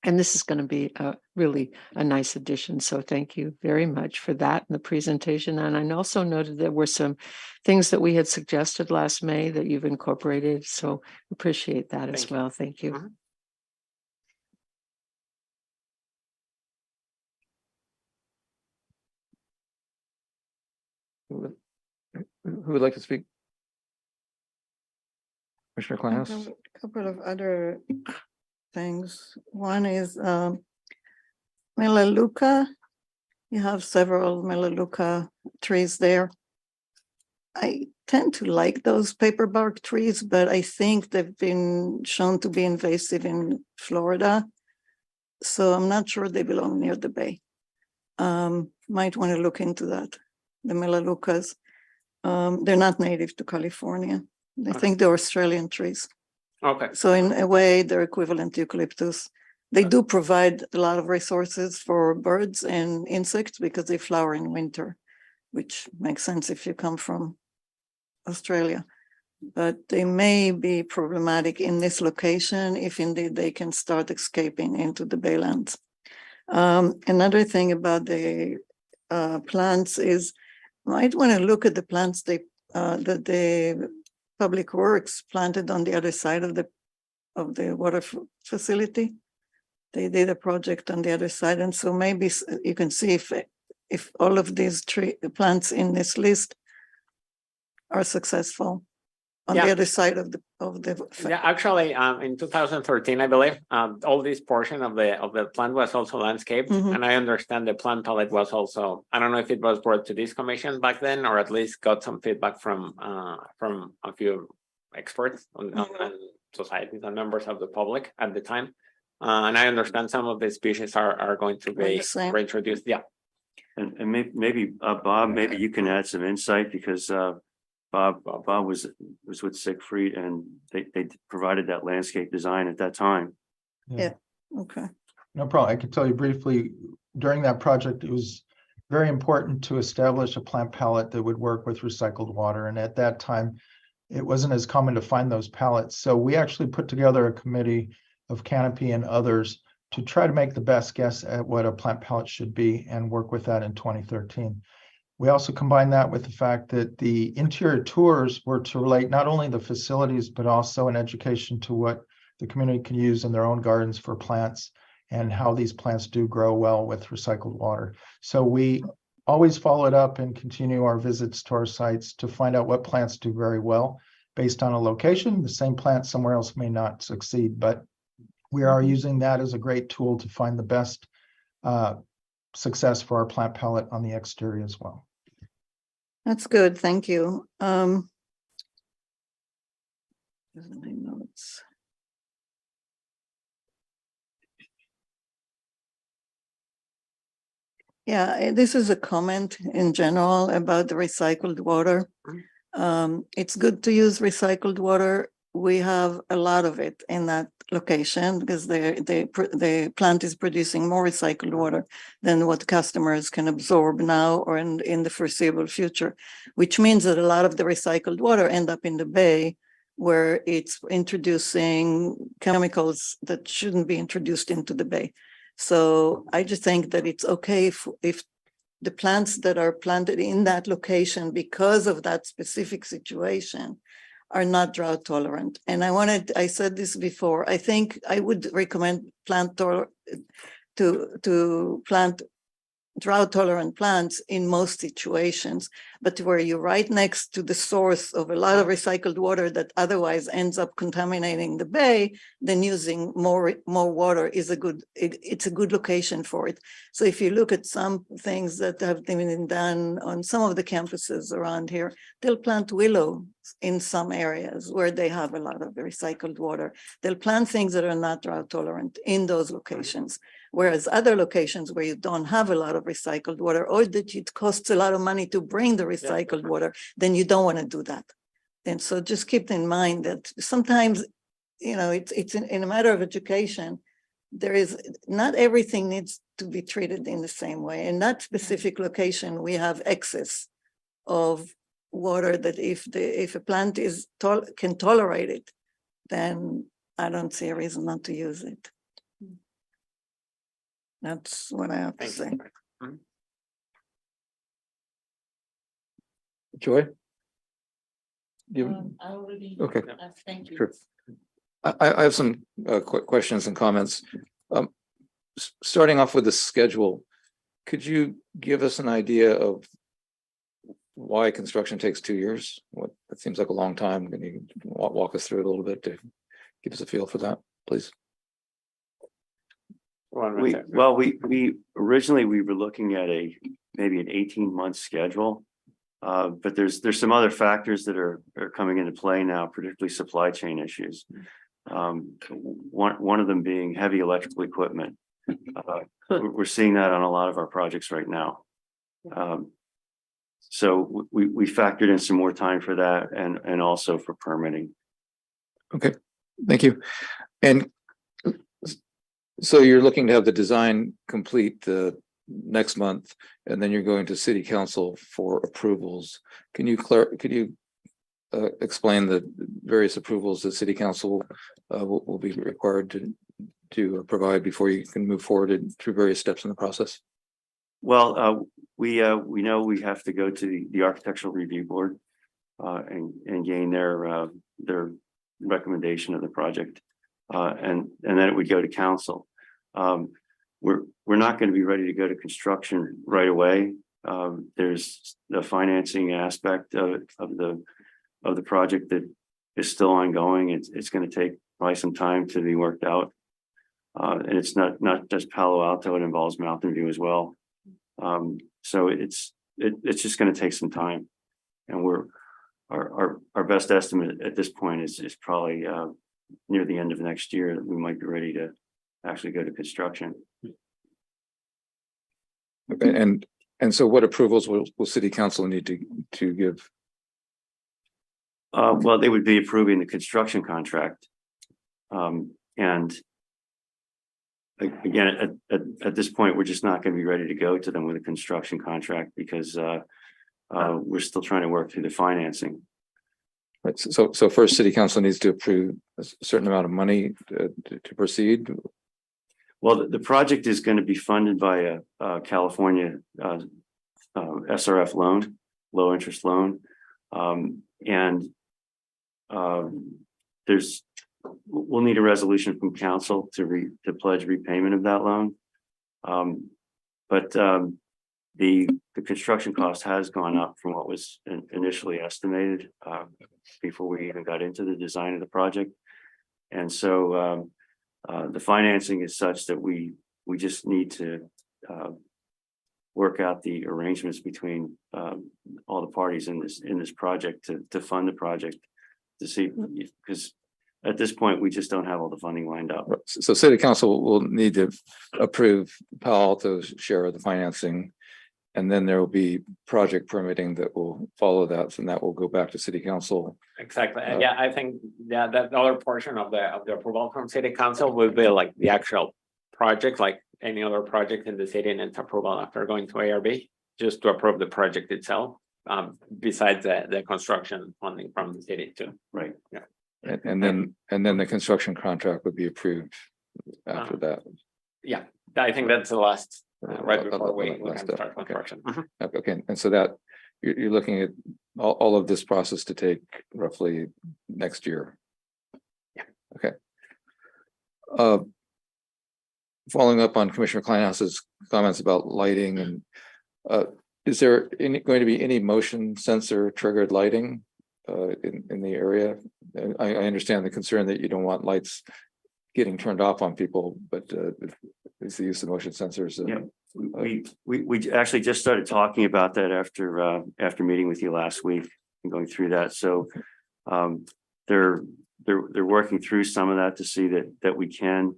And this is going to be really a nice addition. So thank you very much for that and the presentation. And I also noted there were some things that we had suggested last May that you've incorporated. So appreciate that as well. Thank you. Who would like to speak? Commissioner I have Kleinhaus? a couple of other things. One is Melaleuca. You have several Melaleuca trees there. I tend to like those paper bark trees, but I think they've been shown to be invasive in Florida. So I'm not sure they belong near the bay. Might want to look into that. The Melaleucas, they're not native to California. I think they're Australian trees. Okay. So in a way, they're equivalent to eucalyptus. They do provide a lot of resources for birds and insects because they flower in winter, which makes sense if you come from Australia. But they may be problematic in this location if indeed they can start escaping into the Baylands. Another thing about the plants is might want to look at the plants that the Public Works planted on the other side of the water facility. they did a project on the other side, and so maybe you can see if all of these plants in this list are successful on the Yeah. other side of the Yeah, actually, in 2013, I believe, all this portion of the plant was also landscaped, Mhm. and I understand the plant palette was also. I don't know if it was brought to this commission back then, or at least got some feedback from a few experts on societies and members of the public at the time. And I understand some of the species are going to be the same. reintroduced. Yeah. And maybe, Bob, maybe you can add some insight because, Bob was with Siegfried and they provided that landscape design at that time. Yeah. Okay. No problem. I can tell you briefly, during that project, it was very important to establish a plant palette that would work with recycled water. And at that time, it wasn't as common to find those pallets. So we actually put together a committee of Canopy and others to try to make the best guess at what a plant palette should be and work with that in 2013. We also combined that with the fact that the interior tours were to relate not only the facilities, but also an education to what the community can use in their own gardens for plants and how these plants do grow well with recycled water. So we always follow it up and continue our visits to our sites to find out what plants do very well based on a location. The same plant somewhere else may not succeed, but we are using that as a great tool to find the best success for our plant palette on the exterior as well. That's good. Thank you. My notes. Yeah, this is a comment in general about the recycled water. It's good to use recycled water. We have a lot of it in that location because the plant is producing more recycled water than what customers can absorb now or in the foreseeable future, which means that a lot of the recycled water end up in the bay where it's introducing chemicals that shouldn't be introduced into the bay. So I just think that it's okay if the plants that are planted in that location because of that specific situation are not drought tolerant. And I said this before, I think I would recommend to plant drought tolerant plants in most situations, but where you're right next to the source of a lot of recycled water that otherwise ends up contaminating the bay, then using more water is it's a good location for it. So if you look at some things that have been done on some of the campuses around here, they'll plant willow in some areas where they have a lot of recycled water. They'll plant things that are not drought tolerant in those locations. Whereas other locations where you don't have a lot of recycled water or that it costs a lot of money to bring the recycled water, then you don't want to do that. And so just keep in mind that sometimes, it's in a matter of education, not everything needs to be treated in the same way. In that specific location, we have excess of water that if a plant can tolerate it, then I don't see a reason not to use it. That's what I have to say. Joy? I already. Okay. Thank you. Sure. I have some questions and comments. Starting off with the schedule, could you give us an idea of why construction takes 2 years? That seems like a long time. Can you walk us through it a little bit to give us a feel for that, please? We originally were looking at maybe an 18-month schedule. But there's some other factors that are coming into play now, particularly supply chain issues. One of them being heavy electrical equipment. We're seeing that on a lot of our projects right now. So we factored in some more time for that and also for permitting. Okay, thank you. And so you're looking to have the design complete next month, and then you're going to city council for approvals. Could you explain the various approvals that city council will be required to provide before you can move forward through various steps in the process? Well, we know we have to go to the architectural review board and gain their recommendation of the project, and then it would go to council. we're not going to be ready to go to construction right away. There's the financing aspect of the project that is still ongoing. It's going to take probably some time to be worked out. And it's not just Palo Alto, it involves Mountain View as well. So it's just going to take some time. And our best estimate at this point is probably near the end of next year that we might be ready to actually go to construction. Okay, and so what approvals will city council need to give? Well, they would be approving the construction contract. And again, at this point, we're just not going to be ready to go to them with a construction contract because we're still trying to work through the financing. Right, so first city council needs to approve a certain amount of money to proceed. Well, the project is going to be funded by a California SRF loan, low interest loan. We'll need a resolution from council to pledge repayment of that loan. But the construction cost has gone up from what was initially estimated before we even got into the design of the project. And so the financing is such that we just need to work out the arrangements between all the parties in this project to fund the project, to see, because at this point we just don't have all the funding lined up. So city council will need to approve Palo Alto's share of the financing, and then there will be project permitting that will follow that, and that will go back to city council. Exactly. Yeah, I think that other portion of the approval from city council will be like the actual project, like any other project in the city, and its approval after going to ARB, just to approve the project itself. Besides the construction funding from the city too. Right. Yeah. And then the construction contract would be approved after that. Yeah, I think that's the last right before we can Last start step. Okay. construction. Okay, and so that you're looking at all of this process to take roughly next year. Yeah. Okay. Following up on Commissioner Kleinhouse's comments about lighting, and is there going to be any motion sensor triggered lighting in the area? I understand the concern that you don't want lights getting turned off on people, but is the use of motion sensors? Yeah, we actually just started talking about that after meeting with you last week and going through that. So they're working through some of that to see that we can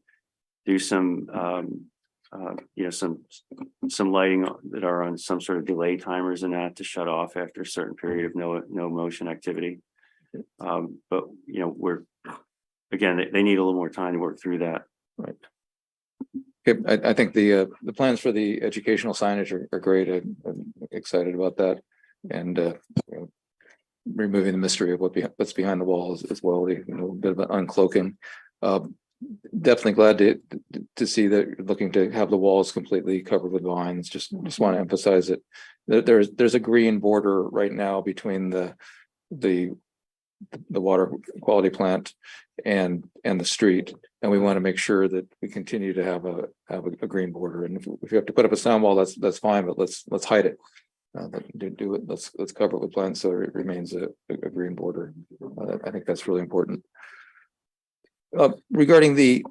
do some some lighting that are on some sort of delay timers and that to shut off after a certain period of no motion activity. But we're again, they need a little more time to work through that. Right. Okay, I think the plans for the educational signage are great. I'm excited about that, and removing the mystery of what's behind the walls as well. A little bit of an uncloaking. Definitely glad to see that you're looking to have the walls completely covered with vines. Just want to emphasize it. There's a green border right now between the water quality plant and the street, and we want to make sure that we continue to have a green border. And if you have to put up a sound wall, that's fine, but let's hide it. Do it. Let's cover it with plants so it remains a green border. I think that's really important. Regarding the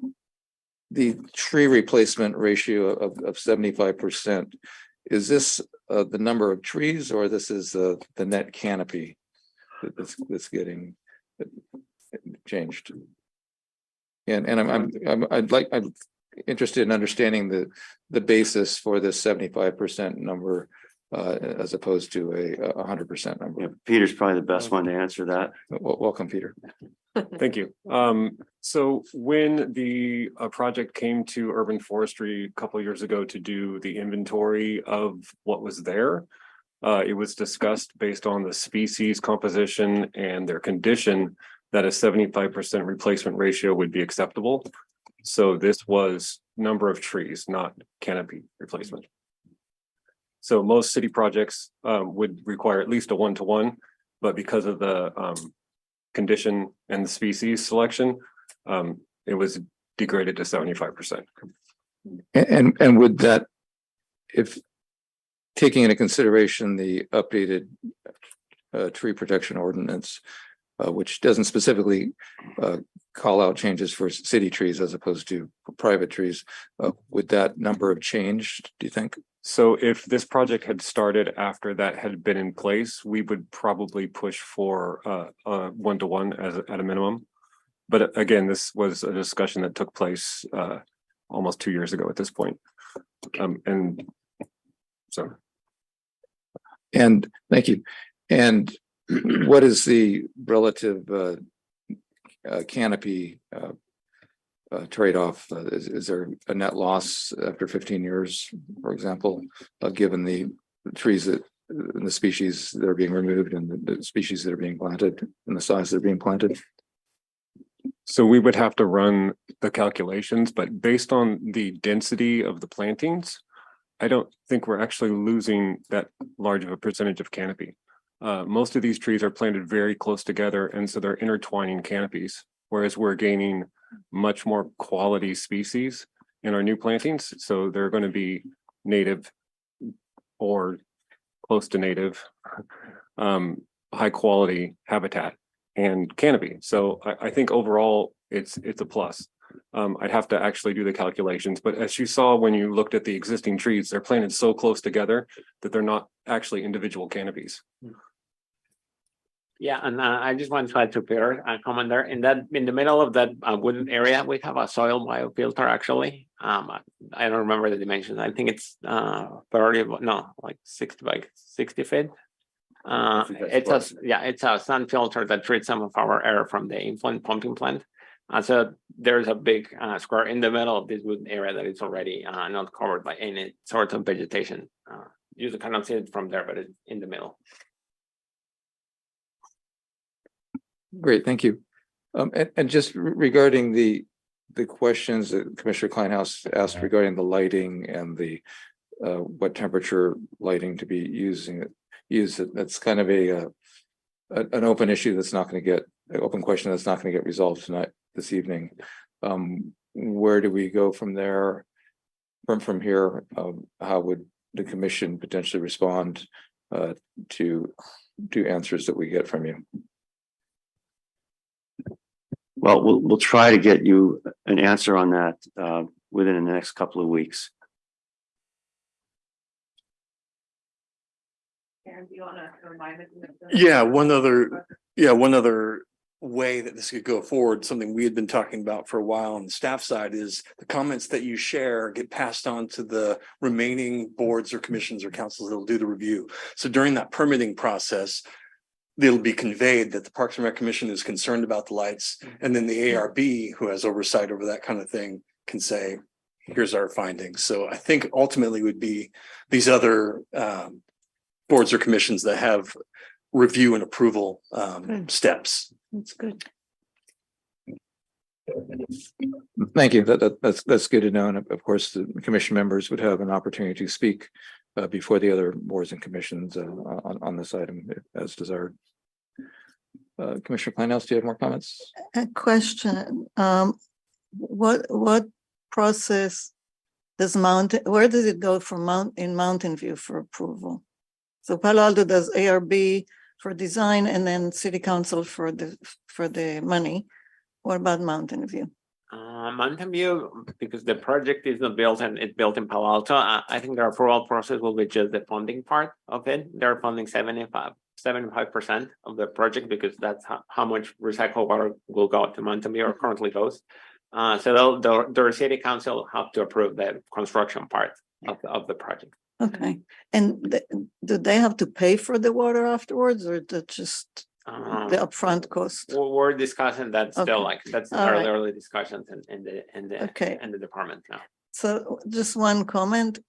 tree replacement ratio of 75%, is this the number of trees, or this is the net canopy that's getting changed? And I'm interested in understanding the basis for this 75% number as opposed to a 100% number. Yeah, Peter's probably the best one to answer that. Welcome, Peter. Thank you. So when the project came to urban forestry a couple of years ago to do the inventory of what was there, it was discussed based on the species composition and their condition that a 75% replacement ratio would be acceptable. So this was number of trees, not canopy replacement. So most city projects would require at least a 1-to-1, but because of the condition and the species selection, it was degraded to 75%. And would that, if taking into consideration the updated tree protection ordinance, which doesn't specifically call out changes for city trees as opposed to private trees, would that number have changed, do you think? So if this project had started after that had been in place, we would probably push for 1-to-1 as at a minimum. But again, this was a discussion that took place almost 2 years ago at this point. And so. And thank you. And what is the relative canopy trade-off? Is there a net loss after 15 years, for example, given the trees that and the species that are being removed and the species that are being planted and the size that are being planted? So we would have to run the calculations, but based on the density of the plantings, I don't think we're actually losing that large of a percentage of canopy. Most of these trees are planted very close together, and so they're intertwining canopies, whereas we're gaining much more quality species in our new plantings. So they're going to be native or close to native, high quality habitat and canopy. So I think overall it's a plus. I'd have to actually do the calculations, but as you saw when you looked at the existing trees, they're planted so close together that they're not actually individual canopies. Yeah, and I just want to add to Peter comment there. In the middle of that wooden area, we have a soil biofilter actually. I don't remember the dimensions. I think it's 60 by 60 feet. It's a sun filter that treats some of our air from the influent pumping plant. So there's a big square in the middle of this wooden area that is already not covered by any sort of vegetation. You cannot see it from there, but it's in the middle. Great, thank you. And just regarding the questions that Commissioner Kleinhaus asked regarding the lighting and the what temperature lighting to be used, that's kind of an open issue that's not going to get an open question that's not going to get resolved tonight this evening. Where do we go from there? From here, how would the commission potentially respond to answers that we get from you? Well, we'll try to get you an answer on that within the next couple of weeks. Karen, do you want to remind us? Yeah, one other way that this could go forward, something we had been talking about for a while on the staff side, is the comments that you share get passed on to the remaining boards or commissions or councils that will do the review. So during that permitting process, it'll be conveyed that the Parks and Rec Commission is concerned about the lights, and then the ARB, who has oversight over that kind of thing, can say, here's our findings. So I think ultimately would be these other boards or commissions that have review and approval steps. That's good. Thank you. That's good to know. And of course, the commission members would have an opportunity to speak before the other boards and commissions on this item as desired. Commissioner Kleinhaus, do you have more comments? A question. What process does where does it go from in Mountain View for approval? So Palo Alto does ARB for design and then City Council for the money. What about Mountain View? Mountain View, because the project is not built and it's built in Palo Alto, I think their approval process will be just the funding part of it. They're funding 75% of the project because that's how much recycled water will go to Mountain View or currently goes. So the City Council have to approve the construction part of the project. Okay. And do they have to pay for the water afterwards, or that just the upfront cost? We're discussing that still, Okay. That's All right. early discussions in the department now. So just one comment.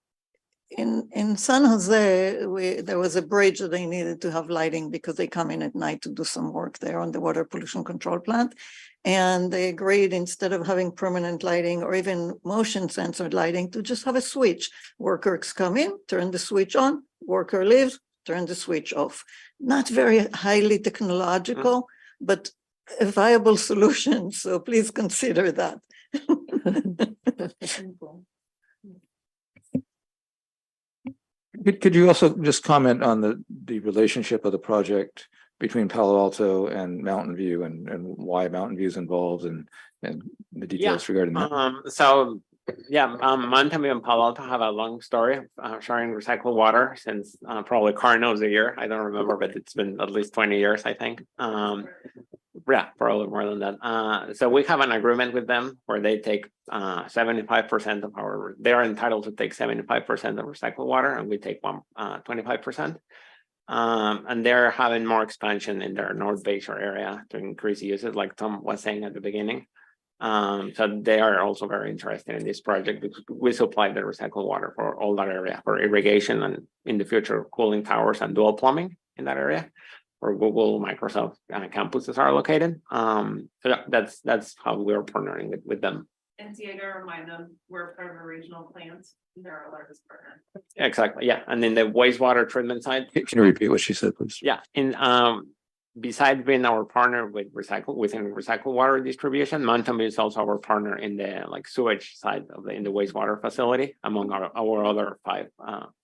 In San Jose, there was a bridge that they needed to have lighting because they come in at night to do some work there on the water pollution control plant. And they agreed, instead of having permanent lighting or even motion sensor lighting, to just have a switch. Workers come in, turn the switch on, worker leaves, turn the switch off. Not very highly technological, but a viable solution. So please consider that. Could you also just comment on the relationship of the project between Palo Alto and Mountain View and why Mountain View is involved and the details regarding that? So yeah, Mountain View and Palo Alto have a long story of sharing recycled water since probably Carr knows the year. I don't remember, but it's been at least 20 years, I think. Yeah, probably more than that. So we have an agreement with them where they take 75% of our, they're entitled to take 75% of recycled water, and we take 25%. And they're having more expansion in their North Bayshore area to increase usage, like Tom was saying at the beginning. So they are also very interested in this project because we supply the recycled water for all that area for irrigation and in the future cooling towers and dual plumbing in that area where Google, Microsoft campuses are located. So that's how we're partnering with them. And Diego, remind them, we're part of a regional plant. They're our largest partner. Exactly. Yeah. And then the wastewater treatment side. Can you repeat what she said, please? Yeah. In besides being our partner with within recycled water distribution, Mountain View is also our partner in the like sewage side of in the wastewater facility, among our other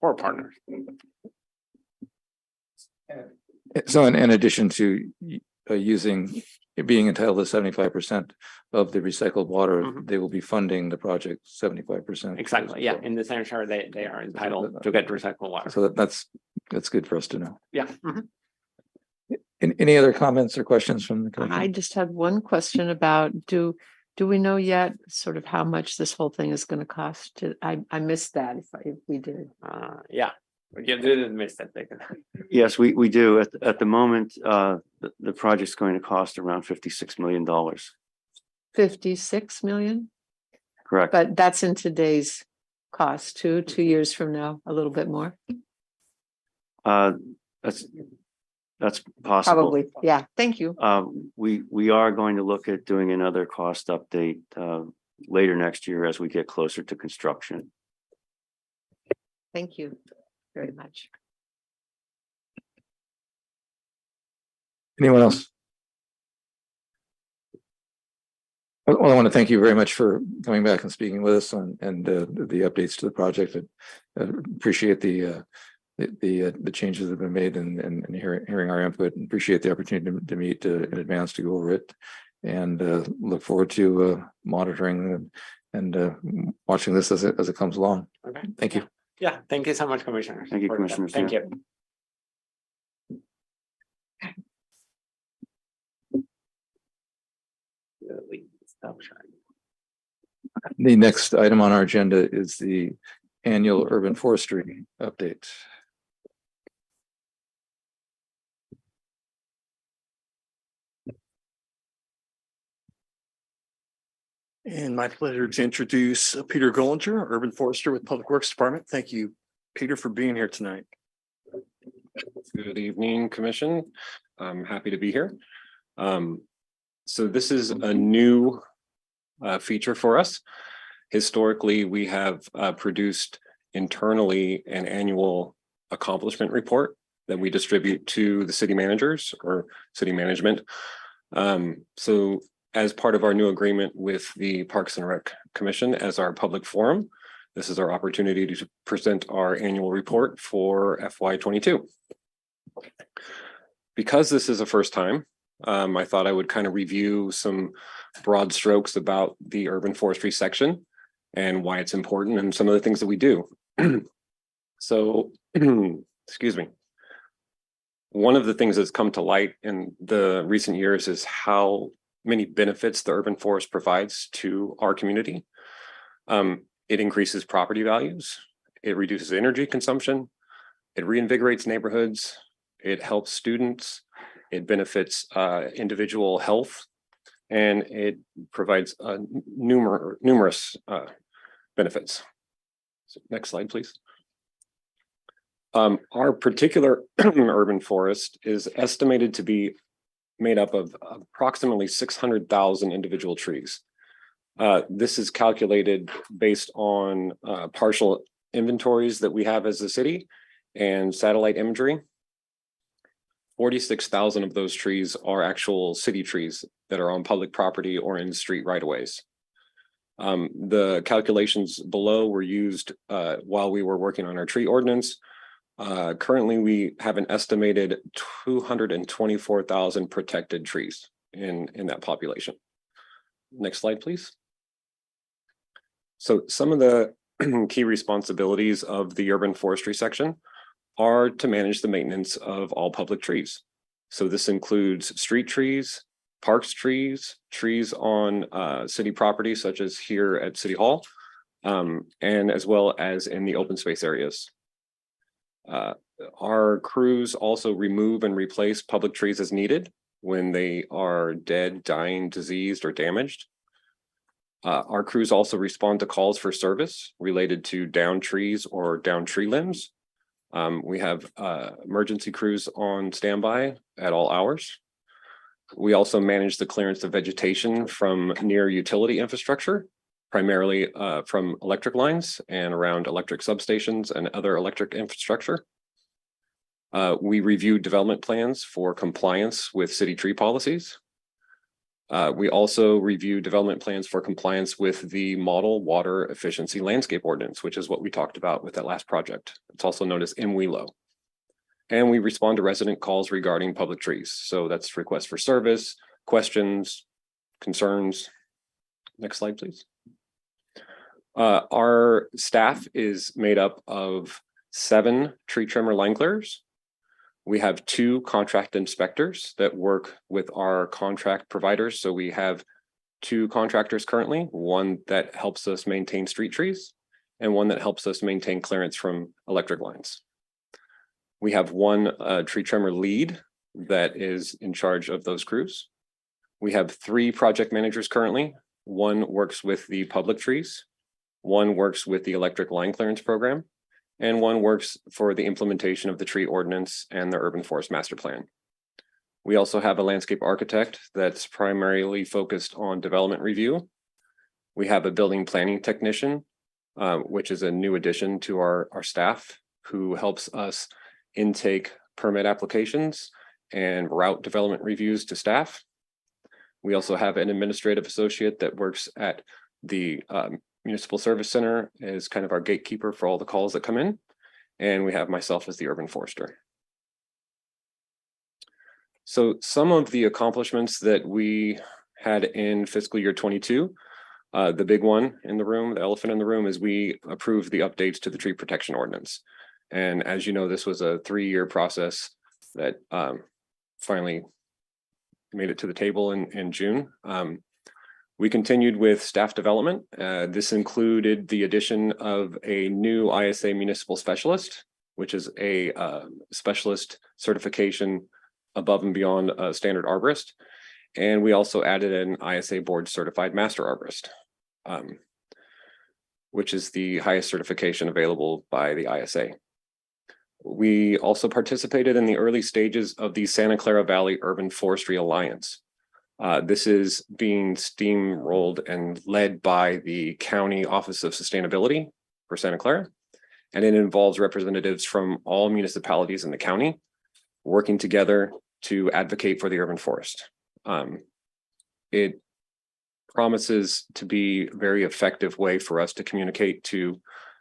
four partners. So in addition to being entitled to 75% of the recycled water, they will be funding the project 75%. Exactly. Yeah. In the same share, they are entitled to get recycled water. So that's good for us to know. Yeah. Any other comments or questions from the commission? I just had one question about, do we know yet sort of how much this whole thing is going to cost? I missed that if we did. Yeah. You didn't miss that. Yes, we do. At the moment, the project's going to cost around $56 million. 56 million? Correct. But that's in today's cost, 2 years from now, a little bit more. That's possible. Probably. Yeah. Thank you. We are going to look at doing another cost update later next year as we get closer to construction. Thank you very much. Anyone else? Well, I want to thank you very much for coming back and speaking with us and the updates to the project. I appreciate the changes that have been made and hearing our input, and appreciate the opportunity to meet in advance to go over it, and look forward to monitoring and watching this as it comes along. Okay. Thank you. Yeah. Thank you so much, Commissioners. Thank you, Commissioners. Thank you. The next item on our agenda is the annual urban forestry update. And my pleasure to introduce Peter Gollinger, Urban Forester with Public Works Department. Thank you, Peter, for being here tonight. Good evening, Commission. I'm happy to be here. So this is a new feature for us. Historically, we have produced internally an annual accomplishment report that we distribute to the city managers or city management. So as part of our new agreement with the Parks and Rec Commission as our public forum, this is our opportunity to present our annual report for FY22. Because this is a first time, I thought I would kind of review some broad strokes about the urban forestry section and why it's important and some of the things that we do. So, excuse me. One of the things that's come to light in the recent years is how many benefits the urban forest provides to our community. It increases property values, it reduces energy consumption, it reinvigorates neighborhoods, it helps students, it benefits individual health, and it provides numerous benefits. So next slide, please. Our particular urban forest is estimated to be made up of approximately 600,000 individual trees. This is calculated based on partial inventories that we have as a city and satellite imagery. 46,000 of those trees are actual city trees that are on public property or in street right-of-ways. The calculations below were used while we were working on our tree ordinance. Currently, we have an estimated 224,000 protected trees in that population. Next slide, please. So some of the key responsibilities of the urban forestry section are to manage the maintenance of all public trees. So this includes street trees, parks trees, trees on city property, such as here at City Hall, and as well as in the open space areas. Our crews also remove and replace public trees as needed when they are dead, dying, diseased, or damaged. Our crews also respond to calls for service related to downed trees or downed tree limbs. We have emergency crews on standby at all hours. We also manage the clearance of vegetation from near utility infrastructure, primarily from electric lines and around electric substations and other electric infrastructure. We review development plans for compliance with city tree policies. We also review development plans for compliance with the Model Water Efficiency Landscape Ordinance, which is what we talked about with that last project. It's also known as MWELO. And we respond to resident calls regarding public trees. So that's requests for service, questions, concerns. Next slide, please. Our staff is made up of 7 tree trimmer line clearers. We have 2 contract inspectors that work with our contract providers. So we have 2 contractors currently, one that helps us maintain street trees and one that helps us maintain clearance from electric lines. We have 1 tree trimmer lead that is in charge of those crews. We have 3 project managers currently. 1 works with the public trees, 1 works with the electric line clearance program, and 1 works for the implementation of the tree ordinance and the urban forest master plan. We also have a landscape architect that's primarily focused on development review. We have a building planning technician, which is a new addition to our staff, who helps us intake permit applications and route development reviews to staff. We also have an administrative associate that works at the Municipal Service Center as kind of our gatekeeper for all the calls that come in. And we have myself as the urban forester. So some of the accomplishments that we had in fiscal year 22, the big one in the room, the elephant in the room, is we approved the updates to the tree protection ordinance. And as you know, this was a 3-year process that finally made it to the table in June. We continued with staff development. This included the addition of a new ISA municipal specialist, which is a specialist certification above and beyond a standard arborist. And we also added an ISA board certified master arborist, which is the highest certification available by the ISA. We also participated in the early stages of the Santa Clara Valley Urban Forestry Alliance. This is being steamrolled and led by the County Office of Sustainability for Santa Clara, and it involves representatives from all municipalities in the county working together to advocate for the urban forest. It promises to be a very effective way for us to communicate to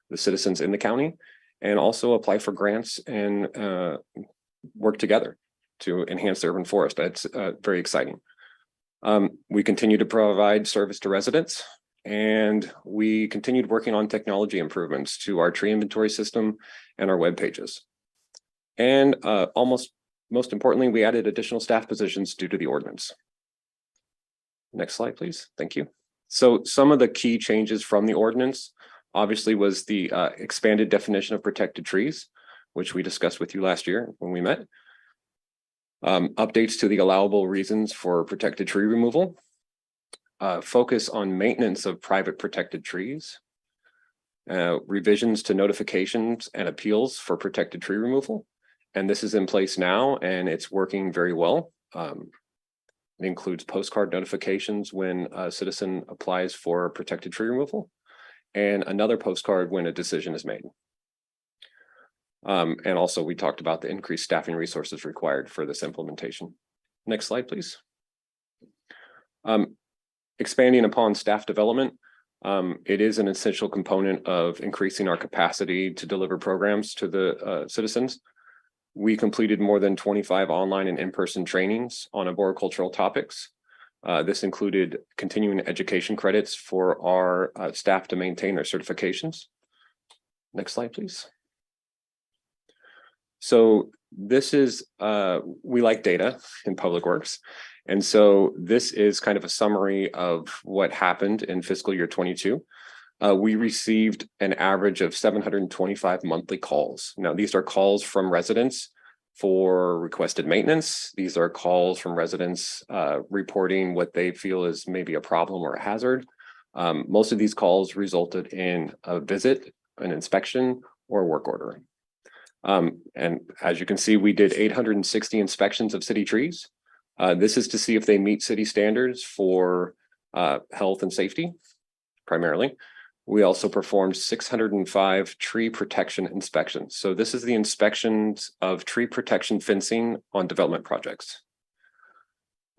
the citizens in the county and also apply for grants and work together to enhance the urban forest. That's very exciting. We continue to provide service to residents, and we continued working on technology improvements to our tree inventory system and our web pages. And most importantly, we added additional staff positions due to the ordinance. Next slide, please. Thank you. So some of the key changes from the ordinance obviously was the expanded definition of protected trees, which we discussed with you last year when we met. Updates to the allowable reasons for protected tree removal, focus on maintenance of private protected trees, revisions to notifications and appeals for protected tree removal. And this is in place now, and it's working very well. It includes postcard notifications when a citizen applies for protected tree removal, and another postcard when a decision is made. And also we talked about the increased staffing resources required for this implementation. Next slide, please. Expanding upon staff development, It is an essential component of increasing our capacity to deliver programs to the citizens. We completed more than 25 online and in-person trainings on arboricultural topics. This included continuing education credits for our staff to maintain their certifications. Next slide, please. So this is, we like data in public works. And so this is kind of a summary of what happened in fiscal year 22. We received an average of 725 monthly calls. Now, these are calls from residents for requested maintenance. These are calls from residents reporting what they feel is maybe a problem or a hazard. Most of these calls resulted in a visit, an inspection, or a work order. And as you can see, we did 860 inspections of city trees. This is to see if they meet city standards for health and safety, primarily. We also performed 605 tree protection inspections. So this is the inspections of tree protection fencing on development projects.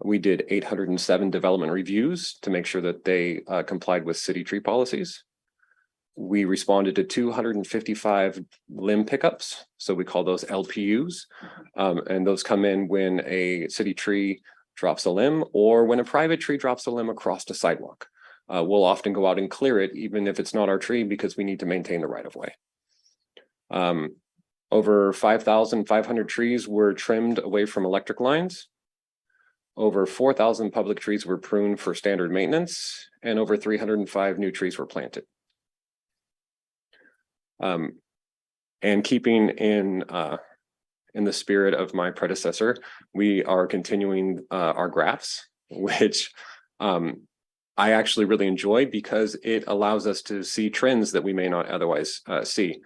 We did 807 development reviews to make sure that they complied with city tree policies. We responded to 255 limb pickups. So we call those LPUs. And those come in when a city tree drops a limb or when a private tree drops a limb across the sidewalk. We'll often go out and clear it, even if it's not our tree, because we need to maintain the right of way. Over 5,500 trees were trimmed away from electric lines. Over 4,000 public trees were pruned for standard maintenance, and over 305 new trees were planted. And keeping in the spirit of my predecessor, we are continuing our graphs, which I actually really enjoy because it allows us to see trends that we may not otherwise see.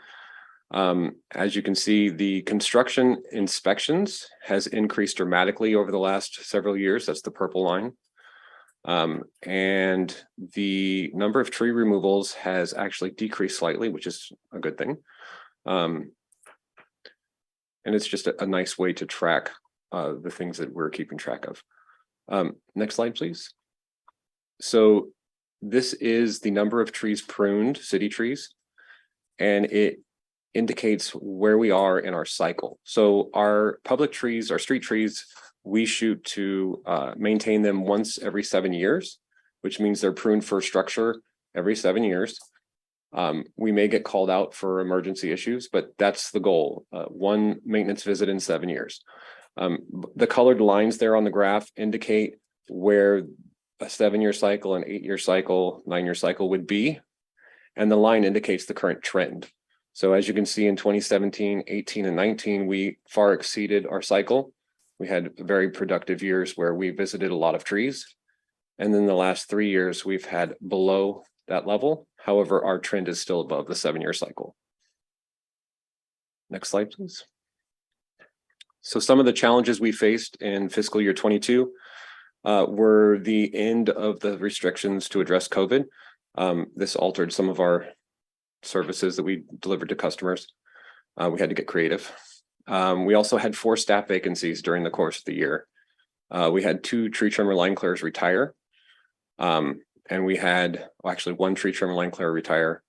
As you can see, the construction inspections has increased dramatically over the last several years. That's the purple line. And the number of tree removals has actually decreased slightly, which is a good thing. And it's just a nice way to track the things that we're keeping track of. Next slide, please. So this is the number of trees pruned, city trees, and it indicates where we are in our cycle. So our public trees, our street trees, we shoot to maintain them once every 7 years, which means they're pruned for structure every 7 years. We may get called out for emergency issues, but that's the goal. One maintenance visit in 7 years. The colored lines there on the graph indicate where a 7-year cycle, an 8-year cycle, 9-year cycle would be. And the line indicates the current trend. So as you can see in 2017, 18, and 19, we far exceeded our cycle. We had very productive years where we visited a lot of trees. And then the last 3 years, we've had below that level. However, our trend is still above the 7-year cycle. Next slide, please. So some of the challenges we faced in fiscal year 22 were the end of the restrictions to address COVID. This altered some of our services that we delivered to customers. We had to get creative. We also had 4 staff vacancies during the course of the year. We had 2 tree trimmer line clearers retire. And we had actually 1 tree trimmer line clearer retire,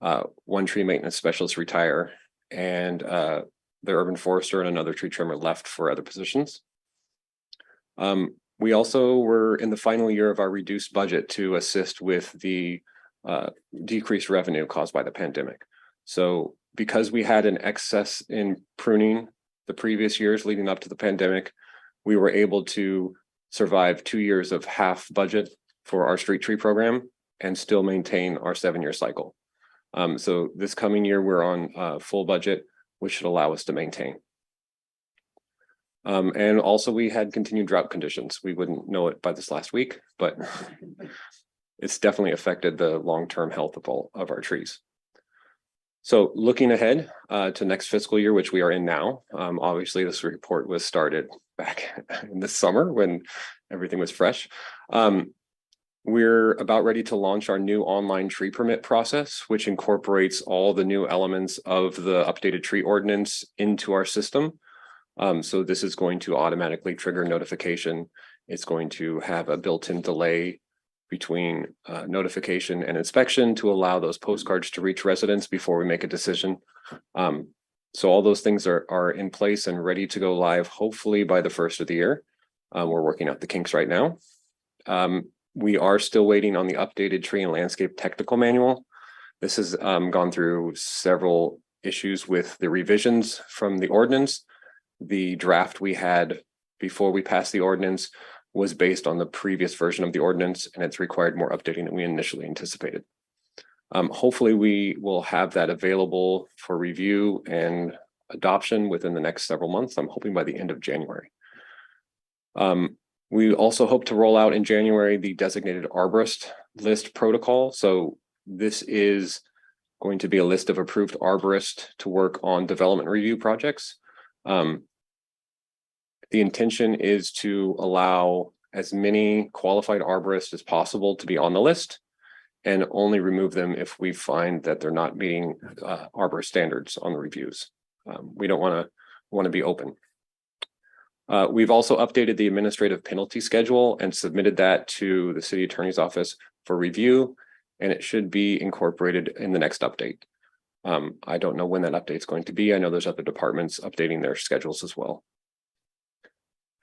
1 tree maintenance specialist retire, and the urban forester and another tree trimmer left for other positions. We also were in the final year of our reduced budget to assist with the decreased revenue caused by the pandemic. So because we had an excess in pruning the previous years leading up to the pandemic, we were able to survive 2 years of half budget for our street tree program and still maintain our 7-year cycle. So this coming year, we're on full budget, which should allow us to maintain. And also we had continued drought conditions. We wouldn't know it by this last week, but it's definitely affected the long-term health of all of our trees. So looking ahead to next fiscal year, which we are in now, obviously this report was started back in the summer when everything was fresh. We're about ready to launch our new online tree permit process, which incorporates all the new elements of the updated tree ordinance into our system. So this is going to automatically trigger notification. It's going to have a built-in delay between notification and inspection to allow those postcards to reach residents before we make a decision. So all those things are in place and ready to go live, hopefully by the first of the year. We're working out the kinks right now. We are still waiting on the updated tree and landscape technical manual. This has gone through several issues with the revisions from the ordinance. The draft we had before we passed the ordinance was based on the previous version of the ordinance, and it's required more updating than we initially anticipated. Hopefully we will have that available for review and adoption within the next several months. I'm hoping by the end of January. We also hope to roll out in January the designated arborist list protocol. So this is going to be a list of approved arborists to work on development review projects. The intention is to allow as many qualified arborists as possible to be on the list, and only remove them if we find that they're not meeting arborist standards on the reviews. We don't want to be open. We've also updated the administrative penalty schedule and submitted that to the city attorney's office for review, and it should be incorporated in the next update. I don't know when that update is going to be. I know there's other departments updating their schedules as well.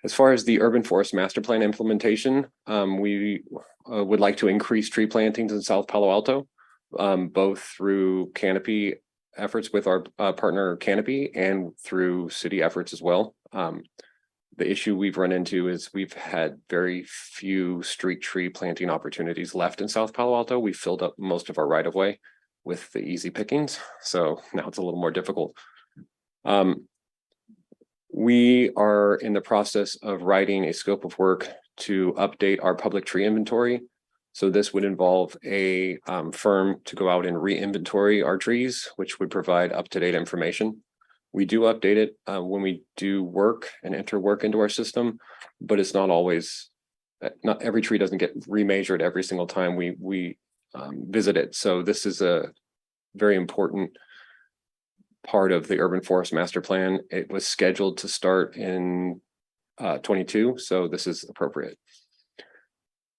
As far as the urban forest master plan implementation, we would like to increase tree plantings in South Palo Alto, both through canopy efforts with our partner Canopy and through city efforts as well. The issue we've run into is we've had very few street tree planting opportunities left in South Palo Alto. We filled up most of our right of way with the easy pickings, so now it's a little more difficult. We are in the process of writing a scope of work to update our public tree inventory. So this would involve a firm to go out and re-inventory our trees, which would provide up-to-date information. We do update it when we do work and enter work into our system, but it's not always, not every tree doesn't get remeasured every single time we visit it. So this is a very important part of the urban forest master plan. It was scheduled to start in 22, so this is appropriate.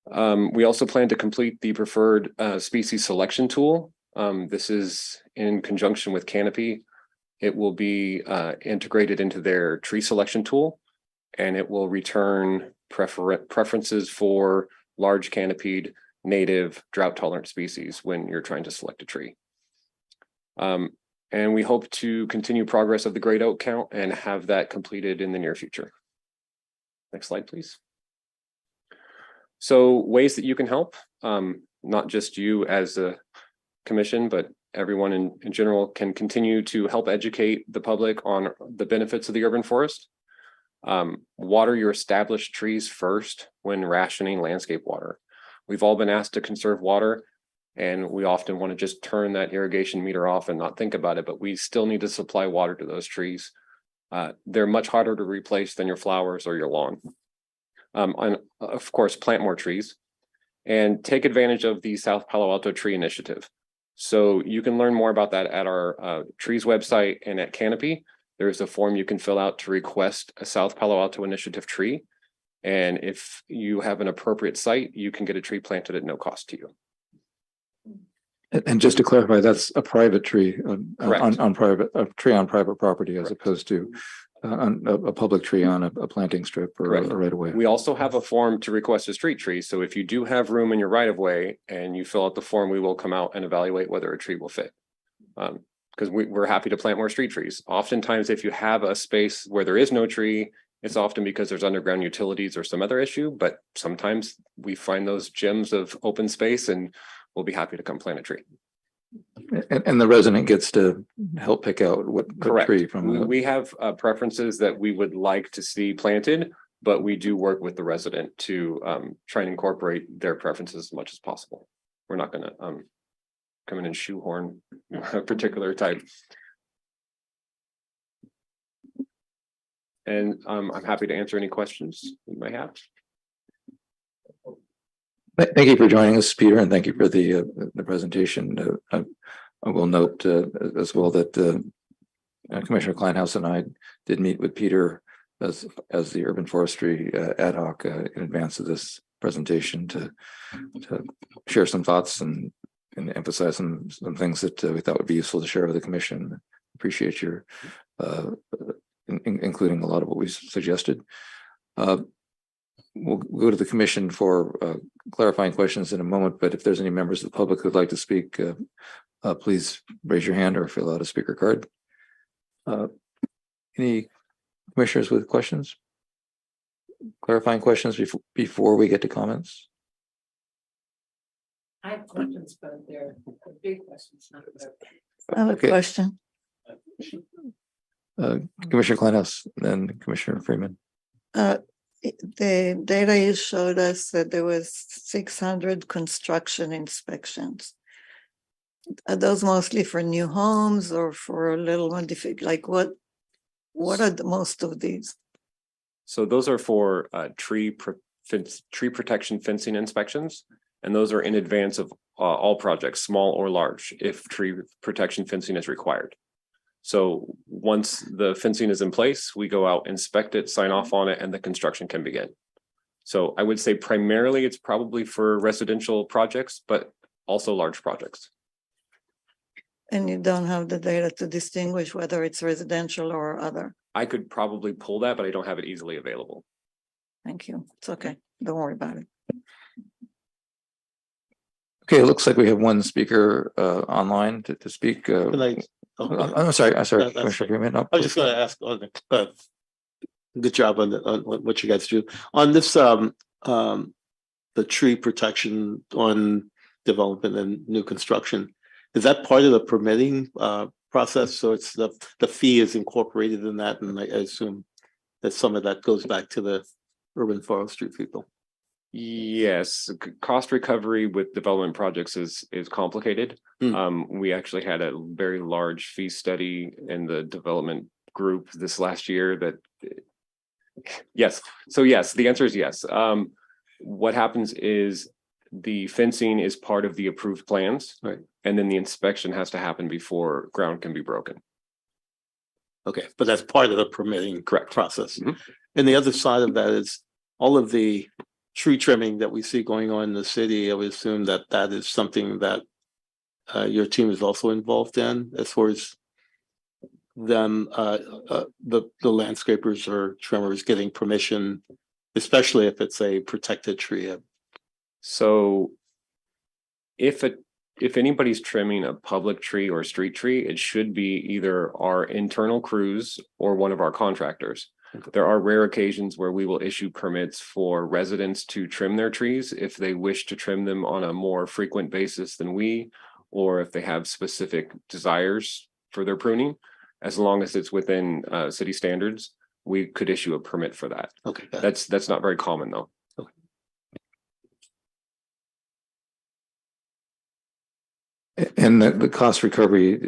We also plan to complete the preferred species selection tool. This is in conjunction with Canopy. It will be integrated into their tree selection tool, and it will return preferences for large canopied, native, drought-tolerant species when you're trying to select a tree. And we hope to continue progress of the great oak count and have that completed in the near future. Next slide, please. So ways that you can help, not just you as a commission, but everyone in general can continue to help educate the public on the benefits of the urban forest. Water your established trees first when rationing landscape water. We've all been asked to conserve water, and we often want to just turn that irrigation meter off and not think about it, but we still need to supply water to those trees. They're much harder to replace than your flowers or your lawn. And of course, plant more trees and take advantage of the South Palo Alto Tree Initiative. So you can learn more about that at our trees website and at Canopy. There's a form you can fill out to request a South Palo Alto Initiative tree. And if you have an appropriate site, you can get a tree planted at no cost to you. And just to clarify, that's a private tree Correct. on private, a tree on private property as Correct. opposed to a public tree on a planting strip or Correct. a right of way. We also have a form to request a street tree. So if you do have room in your right of way and you fill out the form, we will come out and evaluate whether a tree will fit. Because we're happy to plant more street trees. Oftentimes, if you have a space where there is no tree, it's often because there's underground utilities or some other issue, but sometimes we find those gems of open space and we'll be happy to come plant a tree. And the resident gets to help pick out what Correct. tree from. We have preferences that we would like to see planted, but we do work with the resident to try and incorporate their preferences as much as possible. We're not going to come in and shoehorn a particular type. And I'm happy to answer any questions you might have. Thank you for joining us, Peter, and thank you for the presentation. I will note as well that Commissioner Kleinhaus and I did meet with Peter as the urban forestry ad hoc in advance of this presentation to share some thoughts and emphasize some things that we thought would be useful to share with the commission. Appreciate your including a lot of what we suggested. We'll go to the commission for clarifying questions in a moment, but if there's any members of the public who'd like to speak, please raise your hand or fill out a speaker card. Any commissioners with questions? Clarifying questions before we get to comments? I have questions, but they're big questions, not I have a Okay. question. Commissioner Kleinhaus, then Commissioner Freeman. The data you showed us that there was 600 construction inspections. Are those mostly for new homes or for a little modification? Like what are the most of these? So those are for tree protection fencing inspections, and those are in advance of all projects, small or large, if tree protection fencing is required. So once the fencing is in place, we go out, inspect it, sign off on it, and the construction can begin. So I would say primarily it's probably for residential projects, but also large projects. And you don't have the data to distinguish whether it's residential or other. I could probably pull that, but I don't have it easily available. Thank you. It's okay. Don't worry about it. Okay, it looks like we have one speaker online to speak. I'm sorry, That's Commissioner fine. Freeman. No, I was just going to ask on the good job on what you guys do on this the tree protection on development and new construction. Is that part of the permitting process? So it's the fee is incorporated in that, and I assume that some of that goes back to the urban forestry people. Yes, cost recovery with development projects is complicated. We actually had a very large fee study in the development group this last year that yes. So yes, the answer is yes. What happens is the fencing is part of the approved plans, right? And then the inspection has to happen before ground can be broken. Okay, but that's part of the permitting correct process. And the other side of that is all of the tree trimming that we see going on in the city. I would assume that that is something that your team is also involved in, as far as them, the landscapers or trimmers getting permission, especially if it's a protected tree. So if anybody's trimming a public tree or street tree, it should be either our internal crews or one of our contractors. There are rare occasions where we will issue permits for residents to trim their trees if they wish to trim them on a more frequent basis than we, or if they have specific desires for their pruning. As long as it's within city standards, we could issue a permit for that. Okay, that's not very common though. And the cost recovery,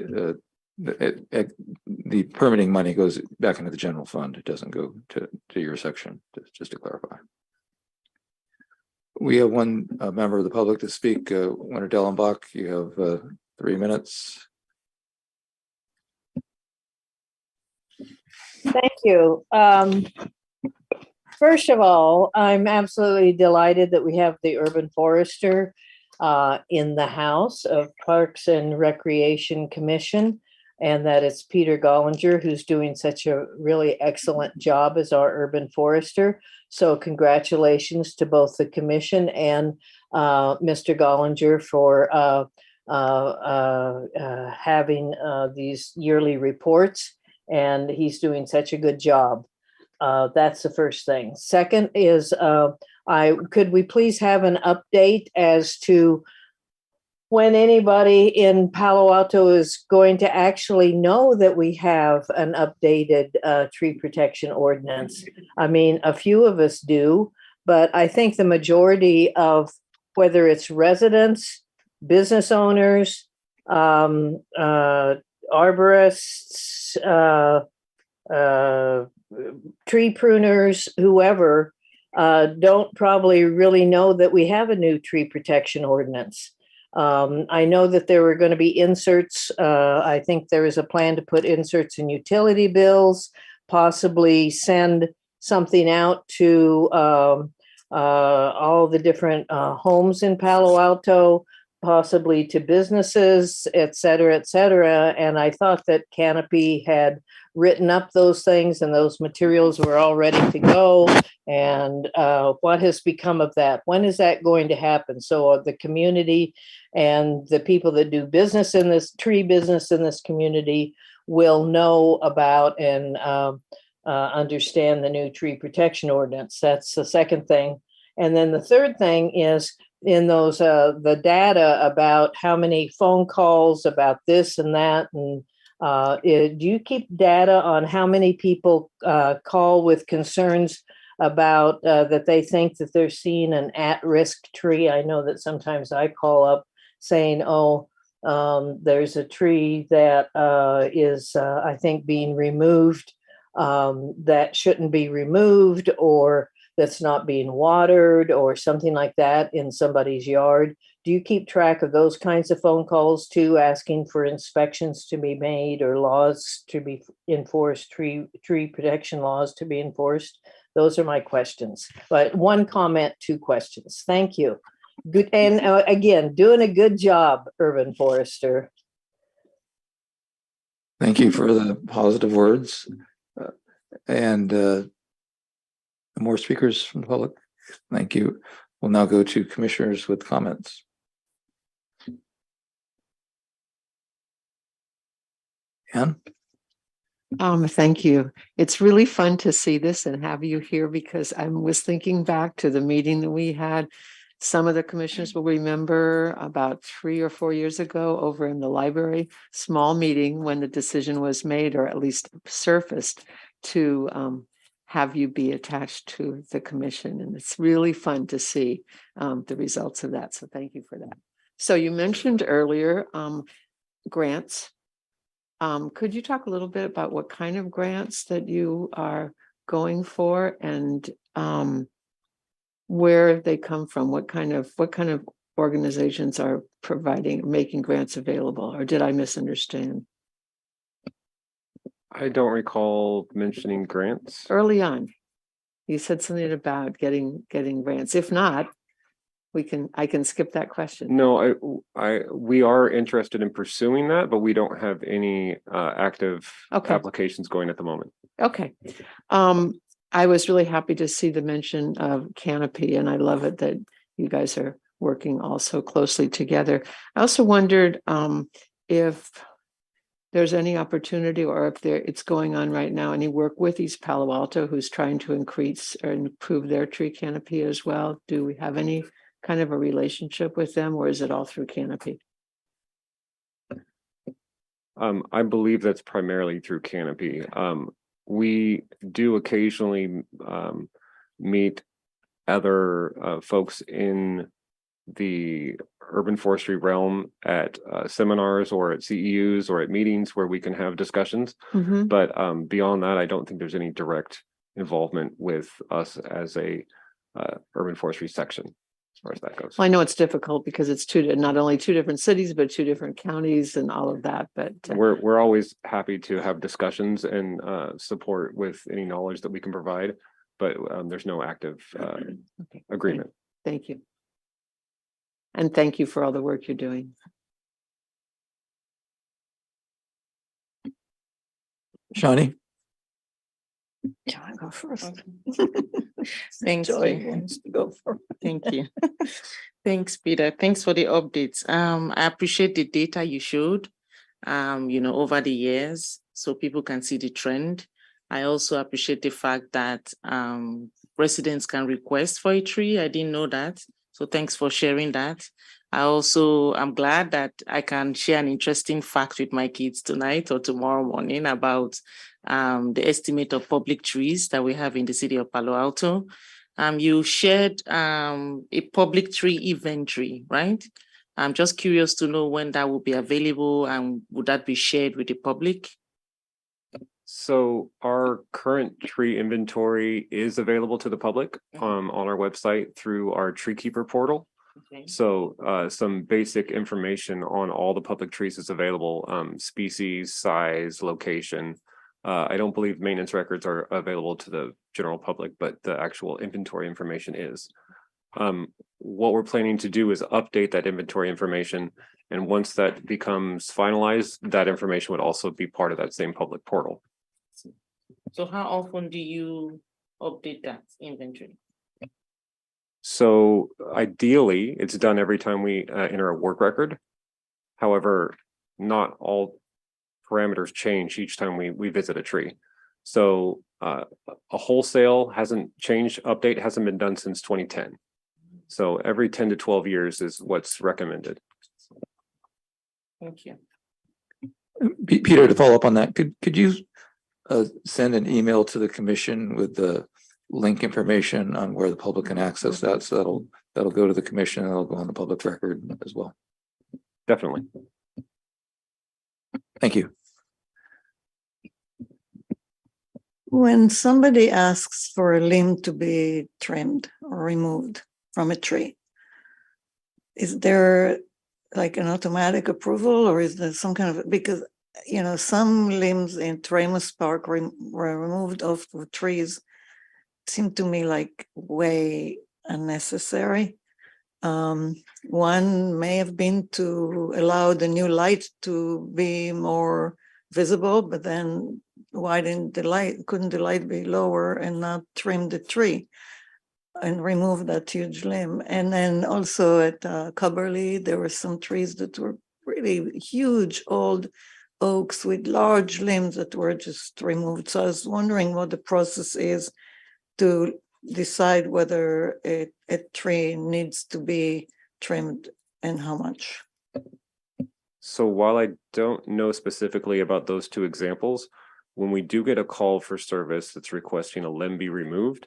the permitting money goes back into the general fund. It doesn't go to your section, just to clarify. We have one member of the public to speak. Winter Dellenbach, you have 3 minutes. Thank you. First of all, I'm absolutely delighted that we have the urban forester in the House of Parks and Recreation Commission, and that it's Peter Gollinger who's doing such a really excellent job as our urban forester. So congratulations to both the commission and Mr. Gollinger for having these yearly reports, and he's doing such a good job. That's the first thing. Second is, could we please have an update as to when anybody in Palo Alto is going to actually know that we have an updated tree protection ordinance? I mean, a few of us do, but I think the majority of, whether it's residents, business owners, arborists, tree pruners, whoever, don't probably really know that we have a new tree protection ordinance. I know that there were going to be inserts. I think there is a plan to put inserts in utility bills, possibly send something out to all the different homes in Palo Alto, possibly to businesses, et cetera, et cetera. And I thought that Canopy had written up those things and those materials were all ready to go. And what has become of that? When is that going to happen? So the community and the people that do business in this tree business in this community will know about and understand the new tree protection ordinance. That's the second thing. And then the third thing is in those the data about how many phone calls about this and that, and do you keep data on how many people call with concerns about that they think that they're seeing an at-risk tree? I know that sometimes I call up saying, oh, there's a tree that is I think being removed that shouldn't be removed, or that's not being watered or something like that in somebody's yard. Do you keep track of those kinds of phone calls too, asking for inspections to be made or laws to be enforced, tree protection laws to be enforced? Those are my questions. But one comment, two questions. Thank you. Good. And again, doing a good job, urban forester. Thank you for the positive words. And more speakers from the public. Thank you. We'll now go to commissioners with comments. Ann? Thank you. It's really fun to see this and have you here, because I was thinking back to the meeting that we had. Some of the commissioners will remember about 3 or 4 years ago over in the library, small meeting when the decision was made, or at least surfaced, to have you be attached to the commission. And it's really fun to see the results of that. So thank you for that. So you mentioned earlier grants. Could you talk a little bit about what kind of grants that you are going for, and where they come from? What kind of organizations are making grants available? Or did I misunderstand? I don't recall mentioning grants. Early on, you said something about getting grants. If not, I can skip that question. No, we are interested in pursuing that, but we don't have any active applications going at the moment. Okay. I was really happy to see the mention of Canopy, and I love it that you guys are working all so closely together. I also wondered if there's any opportunity, or if it's going on right now, any work with East Palo Alto, who's trying to increase or improve their tree canopy as well. Do we have any kind of a relationship with them, or is it all through Canopy? I believe that's primarily through Canopy. We do occasionally meet other folks in the urban forestry realm at seminars or at CEUs or at meetings where we can have discussions. Mm-hmm. But beyond that, I don't think there's any direct involvement with us as a urban forestry section, as far as that goes. Well, I know it's difficult because it's not only two different cities, but two different counties and all of that. But we're always happy to have discussions and support with any knowledge that we can provide, but there's no active agreement. Thank you. And thank you for all the work you're doing. Shawnee? John, go first. Thanks. Joy wants to go first. Thank you. Thanks, Peter. Thanks for the updates. I appreciate the data you showed, over the years, so people can see the trend. I also appreciate the fact that residents can request for a tree. I didn't know that. So thanks for sharing that. I'm glad that I can share an interesting fact with my kids tonight or tomorrow morning about the estimate of public trees that we have in the city of Palo Alto. You shared a public tree inventory, right? I'm just curious to know when that will be available, and would that be shared with the public? So our current tree inventory is available to the public on our website through our tree keeper portal. Okay. So some basic information on all the public trees is available, species, size, location. I don't believe maintenance records are available to the general public, but the actual inventory information is. What we're planning to do is update that inventory information. And once that becomes finalized, that information would also be part of that same public portal. So how often do you update that inventory? So ideally, it's done every time we enter a work record. However, not all parameters change each time we visit a tree. So a wholesale update hasn't been done since 2010. So every 10 to 12 years is what's recommended. Thank you. Peter, to follow up on that, could you send an email to the commission with the link information on where the public can access that? So that'll go to the commission and it'll go on the public record as well. Definitely. Thank you. When somebody asks for a limb to be trimmed or removed from a tree, is there like an automatic approval, or is there some kind of, because, you know, some limbs in Tramus Park were removed off of trees, seem to me like way unnecessary. One may have been to allow the new light to be more visible, but then why couldn't the light be lower and not trim the tree and remove that huge limb? And then also at Cubberley, there were some trees that were really huge old oaks with large limbs that were just removed. So I was wondering what the process is to decide whether a tree needs to be trimmed and how much. So while I don't know specifically about those two examples, when we do get a call for service that's requesting a limb be removed,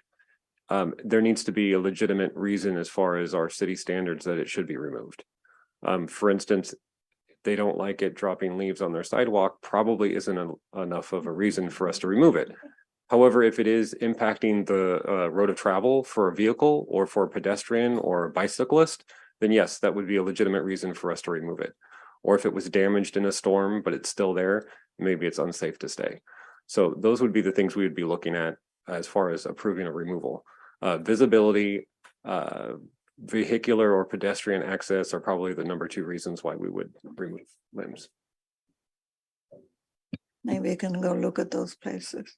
there needs to be a legitimate reason as far as our city standards that it should be removed. For instance, they don't like it dropping leaves on their sidewalk, probably isn't enough of a reason for us to remove it. However, if it is impacting the road of travel for a vehicle or for a pedestrian or a bicyclist, then yes, that would be a legitimate reason for us to remove it. Or if it was damaged in a storm, but it's still there, maybe it's unsafe to stay. So those would be the things we would be looking at as far as approving a removal. Visibility, vehicular or pedestrian access are probably the number two reasons why we would remove limbs. Maybe you can go look at those places.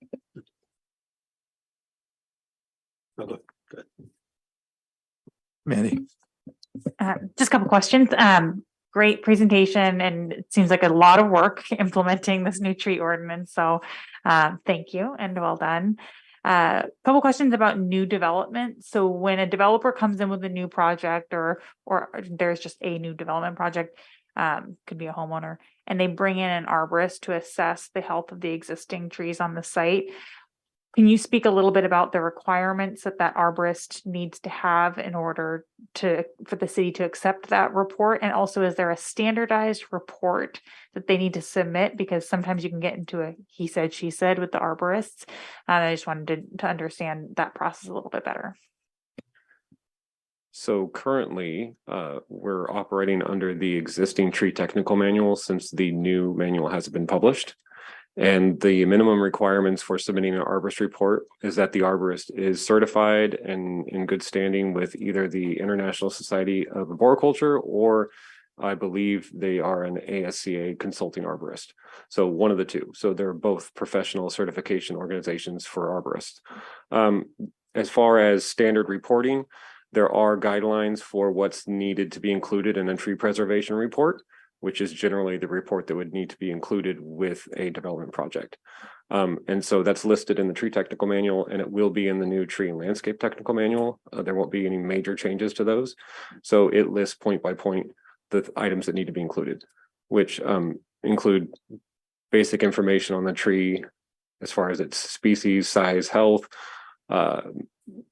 Good. Manny. Just a couple questions. Great presentation, and it seems like a lot of work implementing this new tree ordinance. So thank you and well done. Couple questions about new development. So when a developer comes in with a new project or there's just a new development project, could be a homeowner, and they bring in an arborist to assess the health of the existing trees on the site. Can you speak a little bit about the requirements that arborist needs to have in order for the city to accept that report? And also, is there a standardized report that they need to submit? Because sometimes you can get into a he said, she said with the arborists. I just wanted to understand that process a little bit better. So currently, we're operating under the existing tree technical manual since the new manual hasn't been published. And the minimum requirements for submitting an arborist report is that the arborist is certified and in good standing with either the International Society of Arboriculture, or I believe they are an ASCA consulting arborist. So one of the two. So they're both professional certification organizations for arborists. As far as standard reporting, there are guidelines for what's needed to be included in a tree preservation report, which is generally the report that would need to be included with a development project. And so that's listed in the tree technical manual, and it will be in the new tree and landscape technical manual. There won't be any major changes to those. So it lists point by point the items that need to be included, which include basic information on the tree as far as its species, size, health,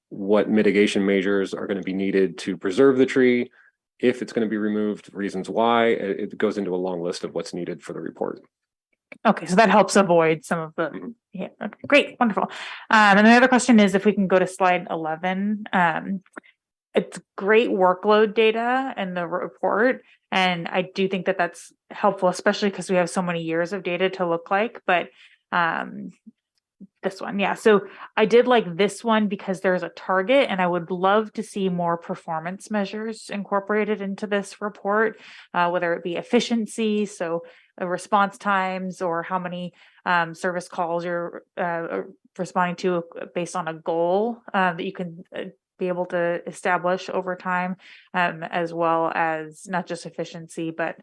what mitigation measures are going to be needed to preserve the tree, if it's going to be removed, reasons why. It goes into a long list of what's needed for the report. Okay, so that helps avoid some of the, yeah, okay, great, wonderful. And the other question is if we can go to slide 11. It's great workload data in the report, and I do think that that's helpful, especially because we have so many years of data to look like. But This one, yeah. So I did like this one because there's a target, and I would love to see more performance measures incorporated into this report, whether it be efficiency, so response times, or how many service calls you're responding to based on a goal that you can be able to establish over time, as well as not just efficiency, but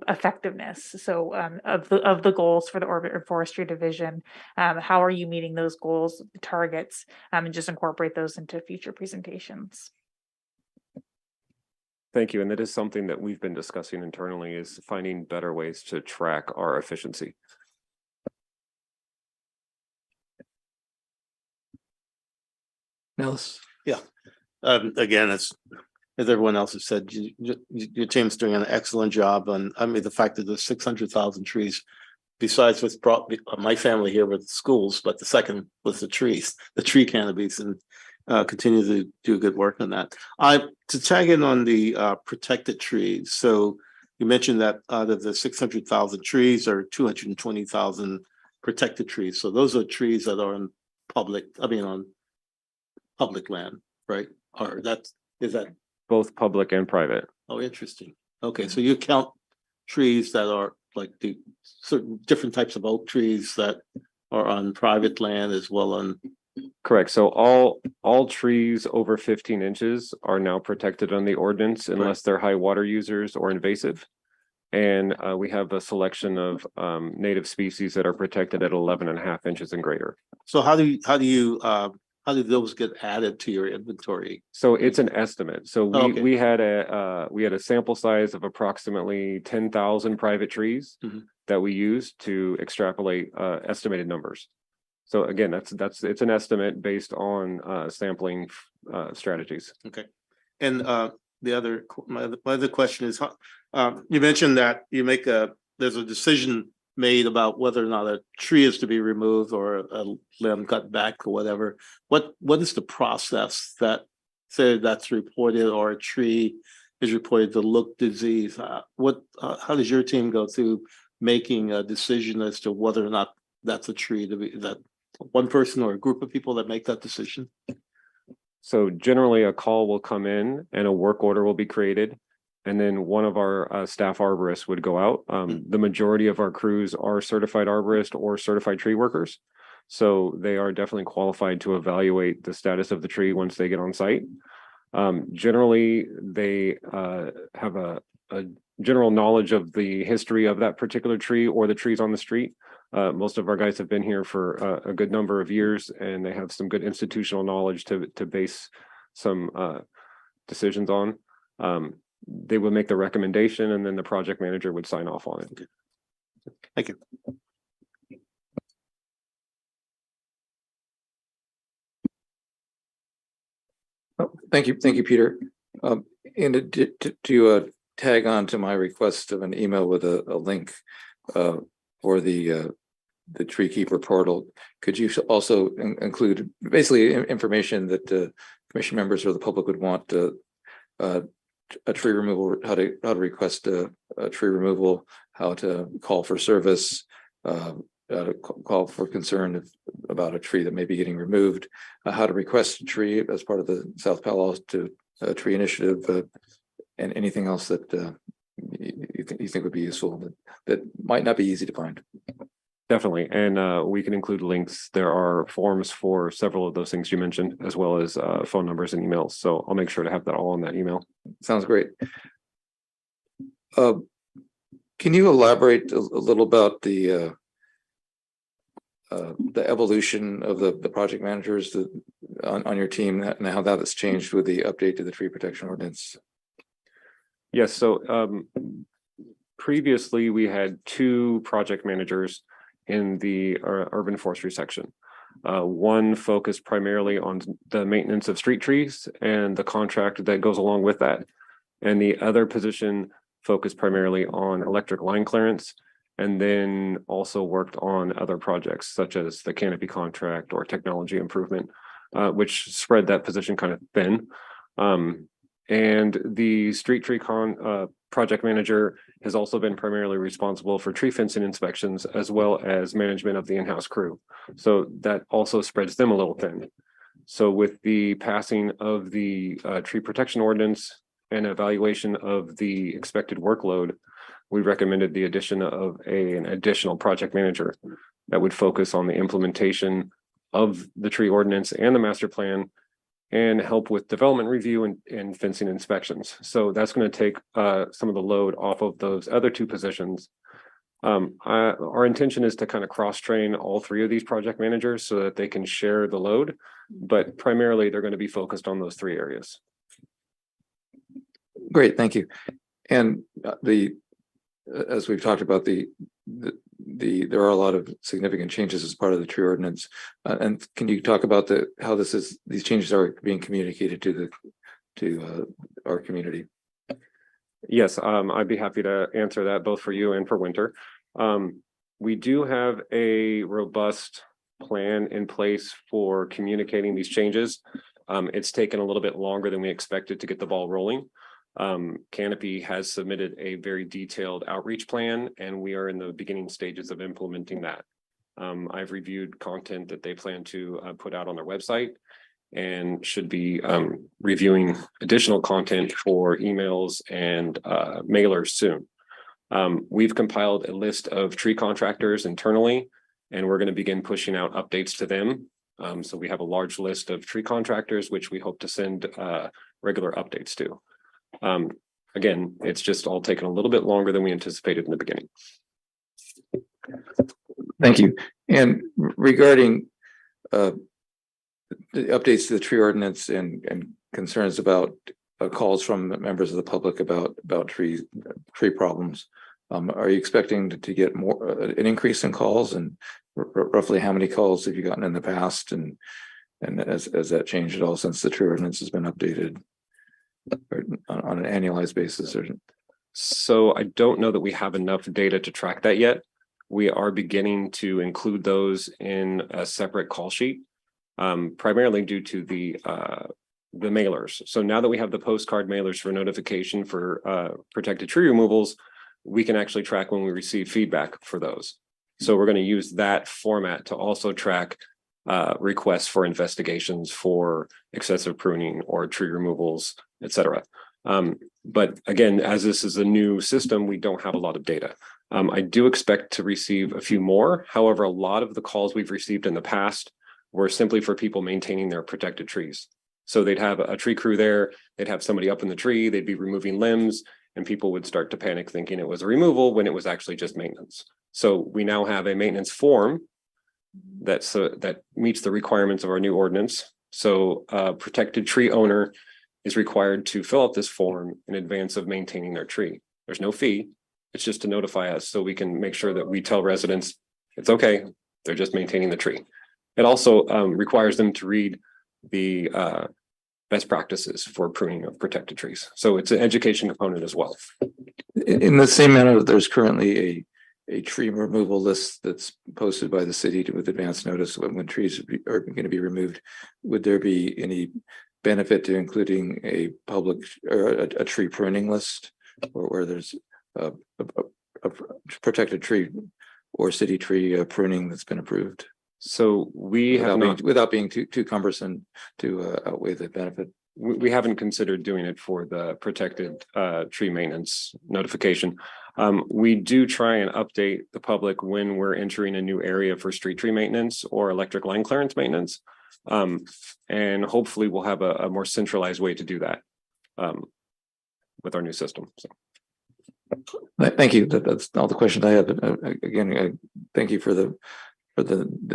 effectiveness. So of the goals for the Urban and Forestry Division, how are you meeting those goals, targets, and just incorporate those into future presentations. Thank you. And that is something that we've been discussing internally, is finding better ways to track our efficiency. Nellis? Yeah. Again, as everyone else has said, your team's doing an excellent job on, I mean, the fact that there's 600,000 trees, besides what's brought my family here with schools, but the second was the trees, the tree canopies, and continue to do good work on that. To tag in on the protected trees. So you mentioned that out of the 600,000 trees are 220,000 protected trees. So those are trees that are on public land, right? Or is that Both public and private. Oh, interesting. Okay, so you count trees that are like the certain different types of oak trees that are on private land as well on. Correct. So all trees over 15 inches are now protected on the ordinance unless they're high water users or invasive. And we have a selection of native species that are protected at 11.5 inches and greater. So how do those get added to your inventory? So it's an estimate. So Okay. we had a sample size of approximately 10,000 private trees that we used to extrapolate estimated numbers. So again, it's an estimate based on sampling strategies. Okay. And my other question is, you mentioned that there's a decision made about whether or not a tree is to be removed or a limb cut back or whatever. What is the process that, say, that's reported, or a tree is reported to look disease? How does your team go through making a decision as to whether or not that's a tree to be, that one person or a group of people that make that decision? So generally a call will come in and a work order will be created. And then one of our staff arborists would go out. The majority of our crews are certified arborists or certified tree workers. So they are definitely qualified to evaluate the status of the tree once they get on site. Generally, they have a general knowledge of the history of that particular tree or the trees on the street. Most of our guys have been here for a good number of years, and they have some good institutional knowledge to base some decisions on. They would make the recommendation, and then the project manager would sign off on it. Thank you. Oh, thank you, Peter. And to tag on to my request of an email with a link for the tree keeper portal, could you also include basically information that commission members or the public would want a tree removal, how to request a tree removal, how to call for service, to call for concern about a tree that may be getting removed, how to request a tree as part of the South Palo Alto Tree Initiative, and anything else that you think would be useful that might not be easy to find. Definitely. And we can include links. There are forms for several of those things you mentioned, as well as phone numbers and emails. So I'll make sure to have that all in that email. Sounds great. Can you elaborate a little about the evolution of the project managers on your team and how that has changed with the update to the tree protection ordinance? Yes. So previously we had 2 project managers in the urban forestry section. One focused primarily on the maintenance of street trees and the contract that goes along with that. And the other position focused primarily on electric line clearance, and then also worked on other projects such as the canopy contract or technology improvement, which spread that position kind of thin. And the street tree project manager has also been primarily responsible for tree fencing inspections as well as management of the in-house crew. So that also spreads them a little thin. So with the passing of the tree protection ordinance and evaluation of the expected workload, we recommended the addition of an additional project manager that would focus on the implementation of the tree ordinance and the master plan and help with development review and fencing inspections. So that's going to take some of the load off of those other two positions. Our intention is to kind of cross-train all three of these project managers so that they can share the load, but primarily they're going to be focused on those three areas. Great, thank you. And as we've talked about, there are a lot of significant changes as part of the tree ordinance. And can you talk about how these changes are being communicated to our community? Yes, I'd be happy to answer that both for you and for Winter. We do have a robust plan in place for communicating these changes. It's taken a little bit longer than we expected to get the ball rolling. Canopy has submitted a very detailed outreach plan, and we are in the beginning stages of implementing that. I've reviewed content that they plan to put out on their website and should be reviewing additional content for emails and mailers soon. We've compiled a list of tree contractors internally, and we're going to begin pushing out updates to them. So we have a large list of tree contractors, which we hope to send regular updates to. Again, it's just all taken a little bit longer than we anticipated in the beginning. Thank you. And regarding the updates to the tree ordinance and concerns about calls from members of the public about tree problems, are you expecting to get an increase in calls, and roughly how many calls have you gotten in the past, and has that changed at all since the tree ordinance has been updated on an annualized basis? So I don't know that we have enough data to track that yet. We are beginning to include those in a separate call sheet, primarily due to the mailers. So now that we have the postcard mailers for notification for protected tree removals, we can actually track when we receive feedback for those. So we're going to use that format to also track requests for investigations for excessive pruning or tree removals, etc. But again, as this is a new system, we don't have a lot of data. I do expect to receive a few more. However, a lot of the calls we've received in the past were simply for people maintaining their protected trees. So they'd have a tree crew there, they'd have somebody up in the tree, they'd be removing limbs, and people would start to panic thinking it was a removal when it was actually just maintenance. So we now have a maintenance form that meets the requirements of our new ordinance. So a protected tree owner is required to fill out this form in advance of maintaining their tree. There's no fee. It's just to notify us so we can make sure that we tell residents it's okay, they're just maintaining the tree. It also requires them to read the best practices for pruning of protected trees. So it's an education component as well. In the same manner, there's currently a tree removal list that's posted by the city with advance notice when trees are going to be removed. Would there be any benefit to including a public or a tree pruning list, or where there's a protected tree or city tree pruning that's been approved? So we have without being too cumbersome to outweigh the benefit. We haven't considered doing it for the protected tree maintenance notification. We do try and update the public when we're entering a new area for street tree maintenance or electric line clearance maintenance. And hopefully we'll have a more centralized way to do that with our new system. So. Thank you. That's all the questions I have. Again, thank you for the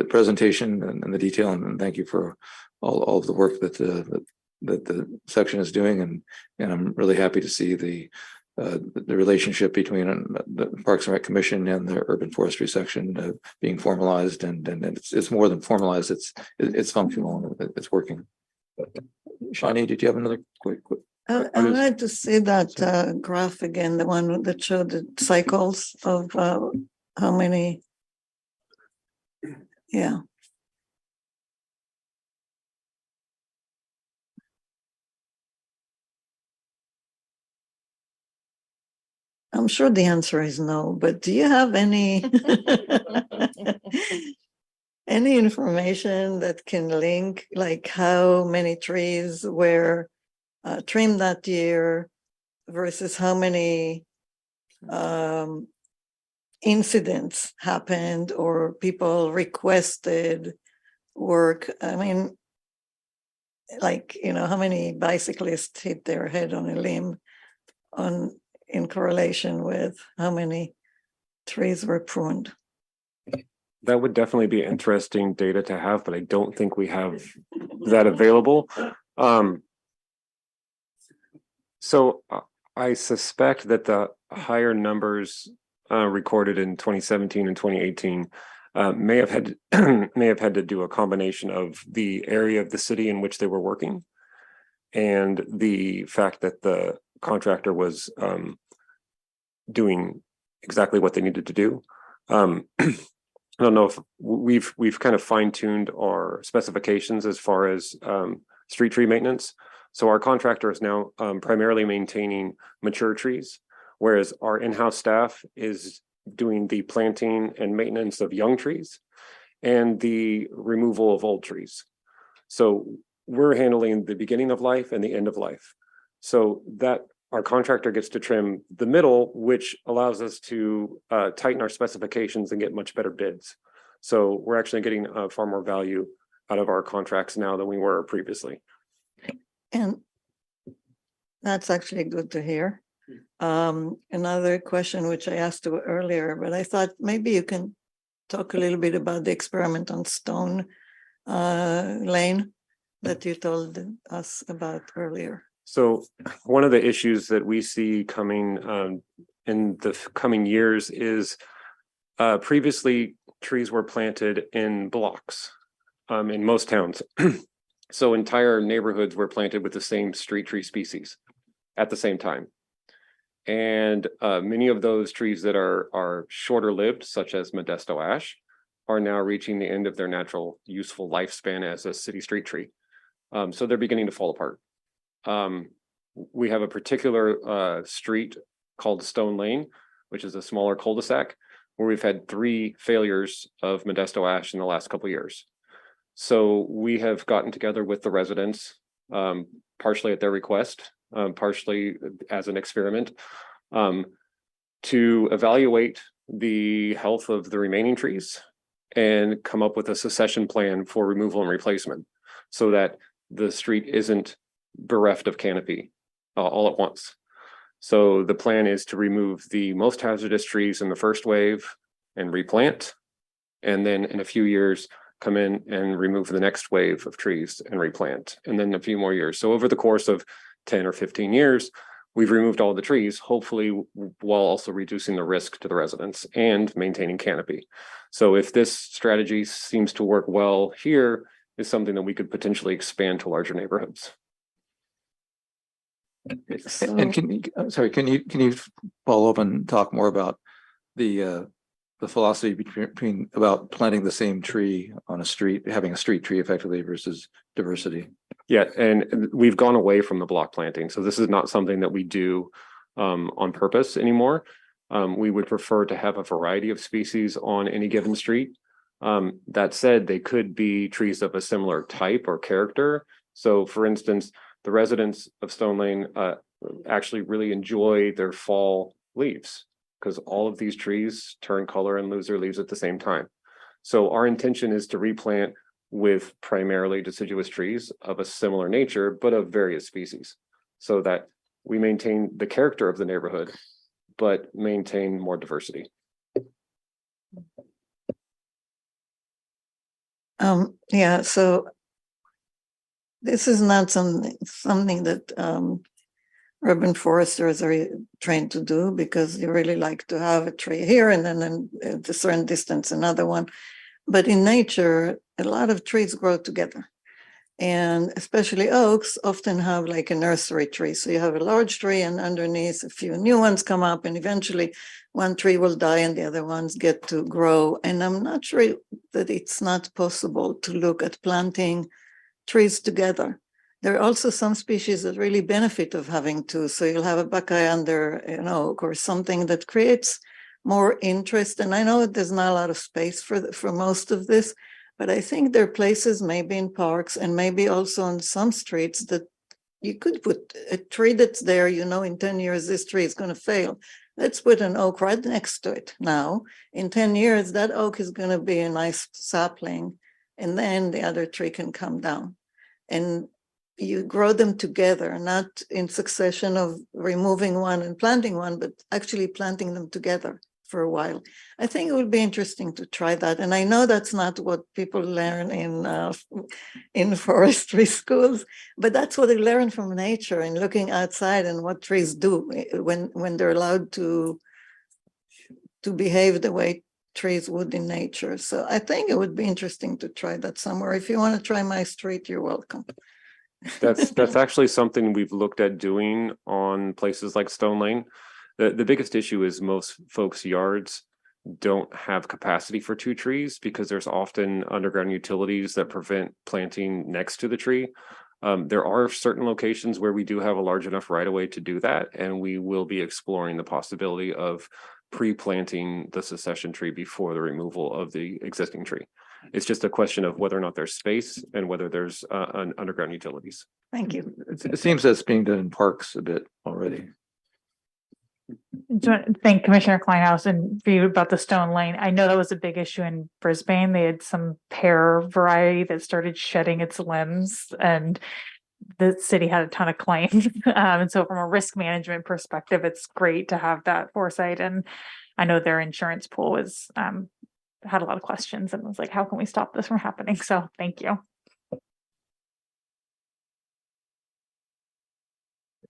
presentation and the detail, and thank you for all of the work that the section is doing, and I'm really happy to see the relationship between the Parks and Rec Commission and the Urban Forestry section being formalized, and it's more than formalized. It's functional. It's working. Shani, did you have another quick? I wanted to see that graph again, the one that showed the cycles of how many. Yeah. I'm sure the answer is no, but do you have any any information that can link like how many trees were trimmed that year versus how many incidents happened or people requested work? I mean, like, you know, how many bicyclists hit their head on a limb in correlation with how many trees were pruned? That would definitely be interesting data to have, but I don't think we have that available. So I suspect that the higher numbers recorded in 2017 and 2018 may have had to do a combination of the area of the city in which they were working and the fact that the contractor was doing exactly what they needed to do. I don't know if we've kind of fine-tuned our specifications as far as street tree maintenance. So our contractor is now primarily maintaining mature trees, whereas our in-house staff is doing the planting and maintenance of young trees and the removal of old trees. So we're handling the beginning of life and the end of life. So that our contractor gets to trim the middle, which allows us to tighten our specifications and get much better bids. So we're actually getting far more value out of our contracts now than we were previously. And that's actually good to hear. Another question which I asked you earlier, but I thought maybe you can talk a little bit about the experiment on Stone Lane that you told us about earlier. So one of the issues that we see coming in the coming years is previously trees were planted in blocks in most towns. So entire neighborhoods were planted with the same street tree species at the same time. And many of those trees that are shorter lived, such as Modesto ash, are now reaching the end of their natural useful lifespan as a city street tree. So they're beginning to fall apart. We have a particular street called Stone Lane, which is a smaller cul-de-sac, where we've had 3 failures of Modesto ash in the last couple of years. So we have gotten together with the residents, partially at their request, partially as an experiment, to evaluate the health of the remaining trees and come up with a succession plan for removal and replacement so that the street isn't bereft of canopy all at once. So the plan is to remove the most hazardous trees in the first wave and replant, and then in a few years come in and remove the next wave of trees and replant, and then a few more years. So over the course of 10 or 15 years, we've removed all the trees, hopefully while also reducing the risk to the residents and maintaining canopy. So if this strategy seems to work well here, is something that we could potentially expand to larger neighborhoods. And can you follow up and talk more about the philosophy between about planting the same tree on a street, having a street tree effectively versus diversity? Yeah, and we've gone away from the block planting. So this is not something that we do on purpose anymore. We would prefer to have a variety of species on any given street. That said, they could be trees of a similar type or character. So for instance, the residents of Stone Lane actually really enjoy their fall leaves because all of these trees turn color and lose their leaves at the same time. So our intention is to replant with primarily deciduous trees of a similar nature, but of various species, so that we maintain the character of the neighborhood, but maintain more diversity. Yeah, so this is not something that urban foresters are trained to do, because you really like to have a tree here and then at a certain distance another one. But in nature, a lot of trees grow together, and especially oaks often have like a nursery tree. So you have a large tree and underneath a few new ones come up, and eventually one tree will die and the other ones get to grow. And I'm not sure that it's not possible to look at planting trees together. there are also some species that really benefit of having two. So you'll have a buckeye under an oak or something that creates more interest. And I know there's not a lot of space for most of this, but I think there are places, maybe in parks and maybe also on some streets, that you could put a tree that's there, you know, in 10 years, this tree is going to fail. Let's put an oak right next to it now. In 10 years, that oak is going to be a nice sapling, and then the other tree can come down. And you grow them together, not in succession of removing one and planting one, but actually planting them together for a while. I think it would be interesting to try that. And I know that's not what people learn in forestry schools, but that's what they learn from nature and looking outside and what trees do when they're allowed to behave the way trees would in nature. So I think it would be interesting to try that somewhere. If you want to try my street, you're welcome. That's actually something we've looked at doing on places like Stone Lane. The biggest issue is most folks' yards don't have capacity for two trees because there's often underground utilities that prevent planting next to the tree. There are certain locations where we do have a large enough right of way to do that, and we will be exploring the possibility of pre-planting the succession tree before the removal of the existing tree. It's just a question of whether or not there's space and whether there's an underground utilities. Thank you. It seems that's being done in parks a bit already. Do want to thank Commissioner Kleinhaus and for you about the Stone Lane. I know that was a big issue in Brisbane. They had some pear variety that started shedding its limbs, and the city had a ton of claims. And so from a risk management perspective, it's great to have that foresight. And I know their insurance pool was had a lot of questions and was like, how can we stop this from happening? So thank you.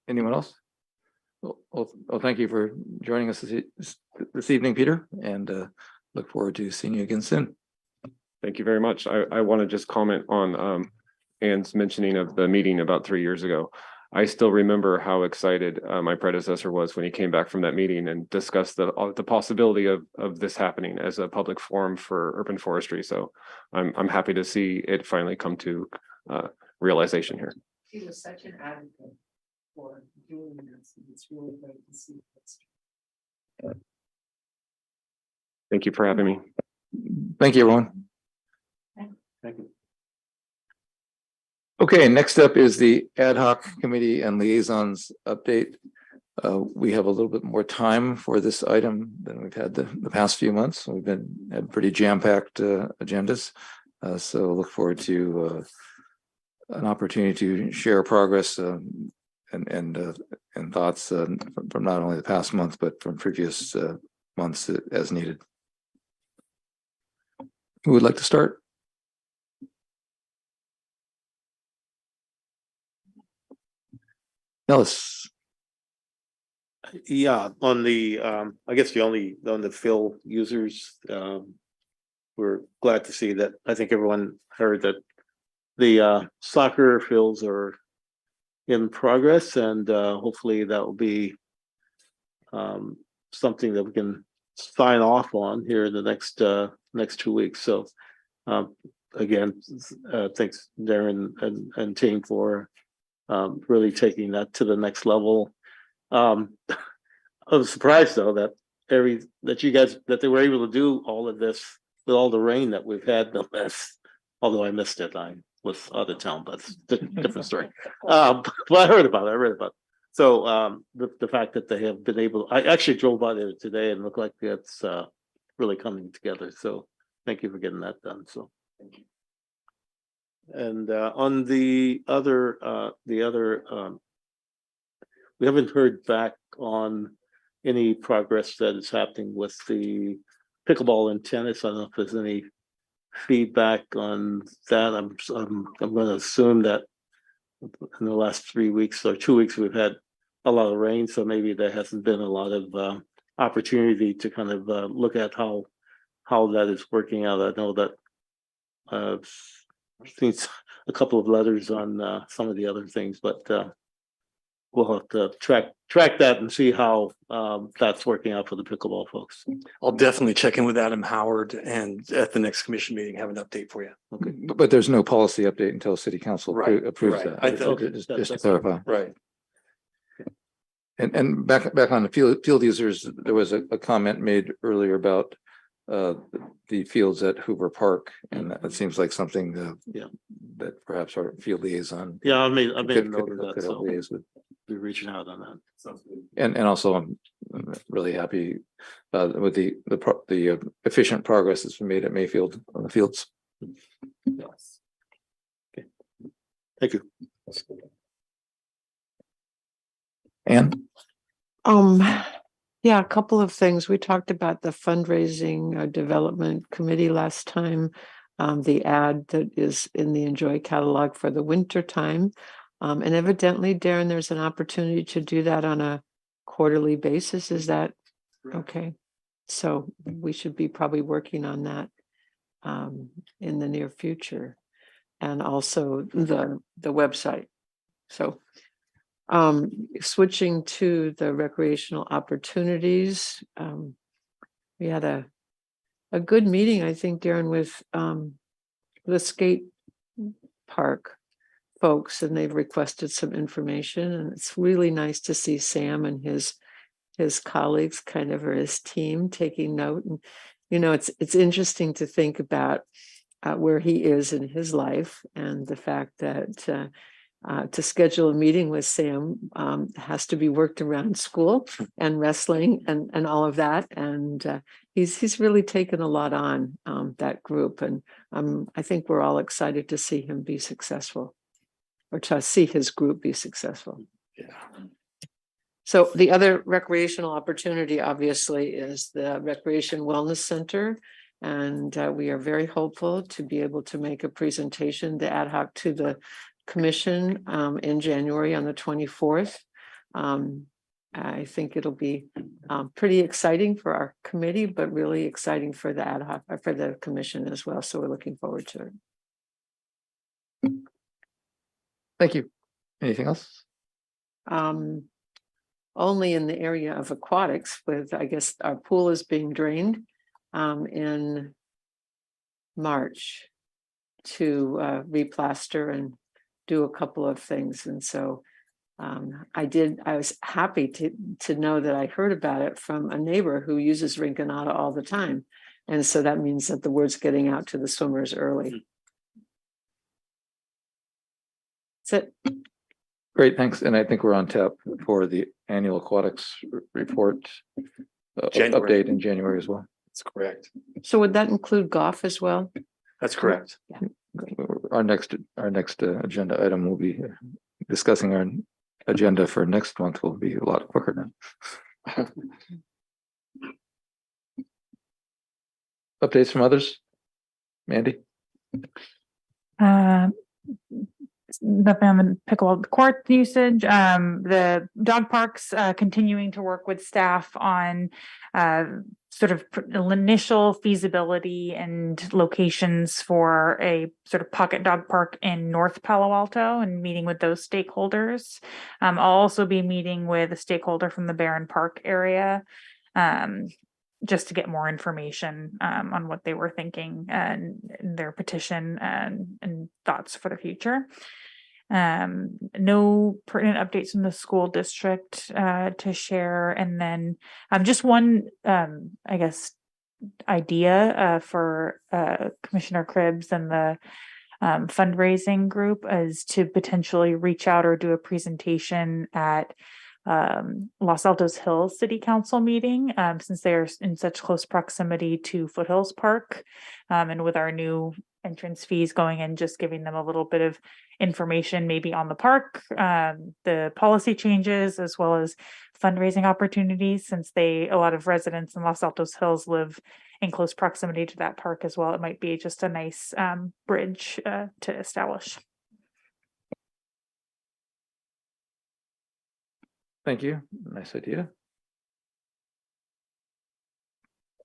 Anyone else? Well, thank you for joining us this evening, Peter, and look forward to seeing you again soon. Thank you very much. I want to just comment on Ann's mentioning of the meeting about 3 years ago. I still remember how excited my predecessor was when he came back from that meeting and discussed the possibility of this happening as a public forum for urban forestry. So I'm happy to see it finally come to realization here. He was such an advocate for doing this. It's really great to see this. Thank you for having me. Thank you, everyone. Thank you. Okay, next up is the ad hoc committee and liaisons update. We have a little bit more time for this item than we've had the past few months. We've had pretty jam-packed agendas, so look forward to an opportunity to share progress and thoughts from not only the past month but from previous months as needed. Who would like to start? Ellis. Yeah, on the I guess on the fill users, we're glad to see that. I think everyone heard that the soccer fills are in progress, and hopefully that will be something that we can sign off on here in the next 2 weeks. So again, thanks Darren and team for really taking that to the next level. I was surprised though that they were able to do all of this with all the rain that we've had. Although I missed it, I was out of town, but it's a different story. But I read about it. So the fact that they have been able, I actually drove by there today and looked like it's really coming together. So thank you for getting that done. So thank you. And on the other, we haven't heard back on any progress that is happening with the pickleball and tennis. I don't know if there's any feedback on that. I'm going to assume that in the last 3 weeks or 2 weeks we've had a lot of rain, so maybe there hasn't been a lot of opportunity to kind of look at how that is working out. I know that I've seen a couple of letters on some of the other things, but we'll have to track that and see how that's working out for the pickleball folks. I'll definitely check in with Adam Howard and at the next commission meeting, have an update for you. Okay. But there's no policy update until city council Right, approves right. that. I thought- Just to that's- clarify. Right. And back on the field users, there was a comment made earlier about the fields at Hoover Park, and it seems like something Yeah. that perhaps our field liaison Yeah, I made a could note of that, help so liaise with. be reaching out on that. And also I'm really happy with the efficient progress that's been made at Mayfield on the fields. Yes. Okay. Thank you. And Yeah, a couple of things. We talked about the fundraising development committee last time. The ad that is in the Enjoy catalog for the winter time. And evidently, Darren, there's an opportunity to do that on a quarterly basis. Is that okay? So we should be probably working on that in the near future. And also the website. So switching to the recreational opportunities, we had a good meeting, I think, Darren, with the skate park folks, and they've requested some information, and it's really nice to see Sam and his colleagues, kind of, or his team, taking note. And it's interesting to think about where he is in his life, and the fact that to schedule a meeting with Sam has to be worked around school and wrestling and all of that. And he's really taken a lot on that group. And I think we're all excited to see him be successful, or to see his group be successful. Yeah. So the other recreational opportunity, obviously, is the Recreation Wellness Center. And we are very hopeful to be able to make a presentation, the ad hoc, to the commission in January on the 24th. I think it'll be pretty exciting for our committee, but really exciting for the ad hoc, for the commission as well. So we're looking forward to it. thank you. Anything else? Only in the area of aquatics, with, I guess, our pool is being drained in March to replaster and do a couple of things. And so I was happy to know that I heard about it from a neighbor who uses Rinconada all the time. And so that means that the word's getting out to the swimmers early. That's it. Great, thanks. And I think we're on tap for the annual aquatics report January. update in January as well. That's correct. So would that include golf as well? That's correct. Our next agenda item will be discussing our agenda for next month will be a lot quicker now. Updates from others? Mandy? Nothing on the pickleball court usage. The dog parks continuing to work with staff on sort of initial feasibility and locations for a sort of pocket dog park in North Palo Alto, and meeting with those stakeholders. I'll also be meeting with a stakeholder from the Barron Park area just to get more information on what they were thinking and their petition and thoughts for the future. No pertinent updates from the school district to share. And then just one, I guess, idea for Commissioner Cribbs and the fundraising group is to potentially reach out or do a presentation at Los Altos Hills City Council meeting, since they're in such close proximity to Foothills Park, and with our new entrance fees going in, just giving them a little bit of information maybe on the park, the policy changes, as well as fundraising opportunities, since a lot of residents in Los Altos Hills live in close proximity to that park as well. It might be just a nice bridge to establish. Thank you. Nice idea.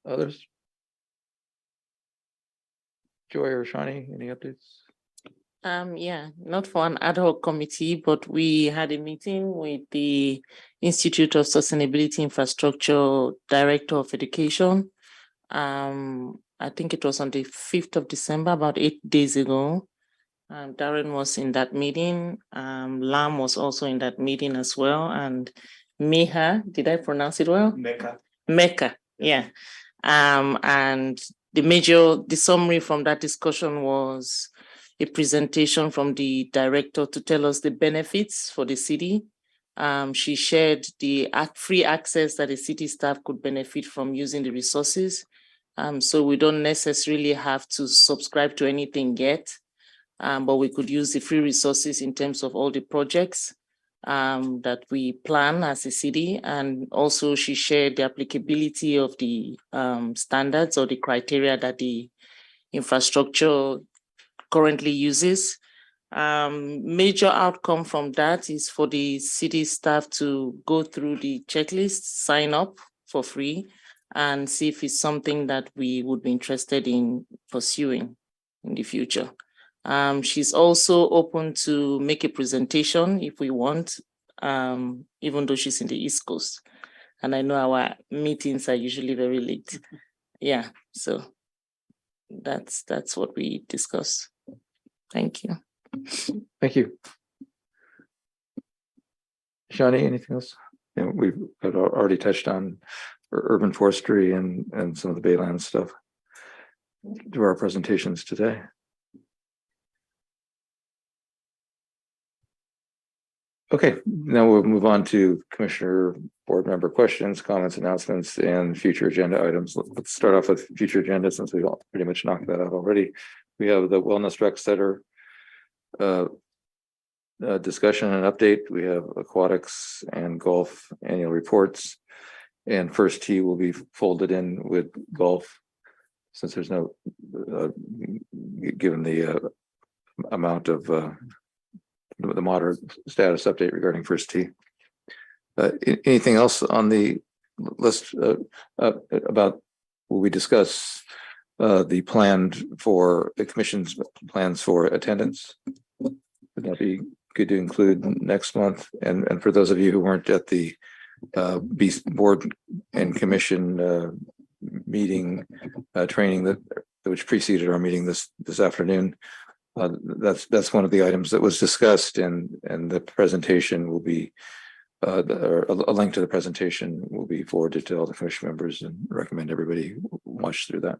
Others? Joy or Shawnee, any updates? Yeah, not for an ad hoc committee, but we had a meeting with the Institute of Sustainability Infrastructure Director of Education. I think it was on the 5th of December, about 8 days ago. Darren was in that meeting. Lam was also in that meeting as well. And Meha, did I pronounce it well? Mecca, yeah. And the summary from that discussion was a presentation from the director to tell us the benefits for the city. She shared the free access that the city staff could benefit from using the resources. So we don't necessarily have to subscribe to anything yet, but we could use the free resources in terms of all the projects that we plan as a city. And also she shared the applicability of the standards or the criteria that the infrastructure currently uses. Major outcome from that is for the city staff to go through the checklist, sign up for free, and see if it's something that we would be interested in pursuing in the future. She's also open to make a presentation if we want, even though she's in the East Coast. And I know our meetings are usually very late. Yeah, so that's what we discussed. Thank you. Thank you. Shani, anything else? Yeah, we've already touched on urban forestry and some of the Bayland stuff to our presentations today. Okay, now we'll move on to Commissioner Board Member questions, comments, announcements, and future agenda items. Let's start off with future agenda since we all pretty much knocked that out already. We have the Wellness Rec Center discussion and update. We have aquatics and golf annual reports, and first tee will be folded in with golf since there's no given the amount of the moderate status update regarding first tee. Anything else on the list about will we discuss the planned for the commission's plans for attendance? Would that be good to include next month? And for those of you who weren't at the board and commission meeting training that which preceded our meeting this afternoon, that's one of the items that was discussed, and the presentation will be or a link to the presentation will be forwarded to all the commission members, and recommend everybody watch through that.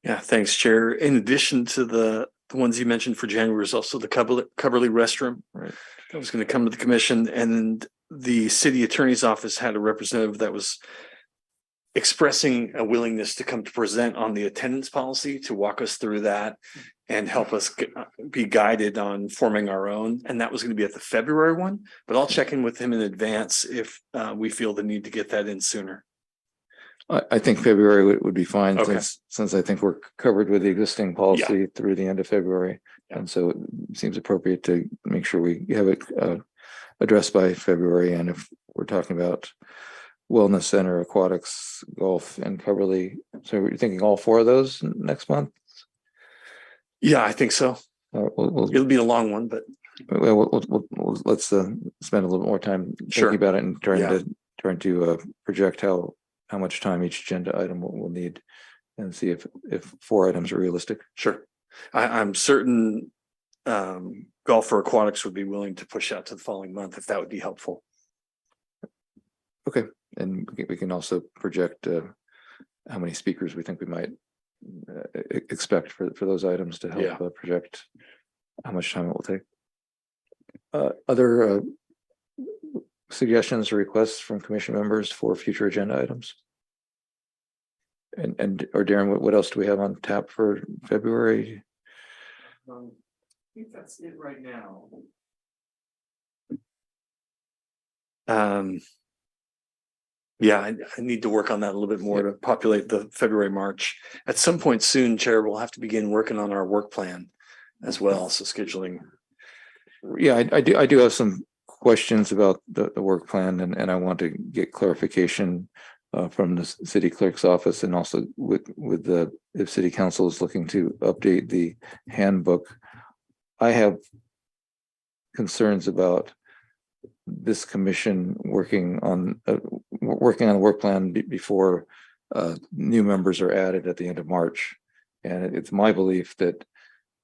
Yeah, thanks, Chair. In addition to the ones you mentioned for January, is also the Cubberley restroom. Right. That was going to come to the commission, and the city attorney's office had a representative that was expressing a willingness to come to present on the attendance policy to walk us through that and help us be guided on forming our own. And that was going to be at the February one, but I'll check in with him in advance if we feel the need to get that in sooner. I think February would be fine, Okay. since I think we're covered with the existing policy through the end of February. Yeah. And so it seems appropriate to make sure we have it addressed by February. And if we're talking about wellness center, aquatics, golf, and Coverly, so we're thinking all four of those next month? Yeah, I think so. It'll be a long one, but let's spend a little more time Sure. thinking about it and trying to project how much time each agenda item will need, and see if 4 items are realistic. Sure. I'm certain golf or aquatics would be willing to push out to the following month if that would be helpful. Okay, and we can also project how many speakers we think we might expect for those items to help project how much time it will take. Other suggestions or requests from commission members for future agenda items? And or Darren, what else do we have on tap for February? I think that's it right now. Yeah, I need to work on that a little bit more to populate the February, March. At some point soon, Chair, we'll have to begin working on our work plan as well. So scheduling. Yeah, I do have some questions about the work plan, and I want to get clarification from the city clerk's office, and also with the if city council is looking to update the handbook. I have concerns about this commission working on the work plan before new members are added at the end of March. And it's my belief that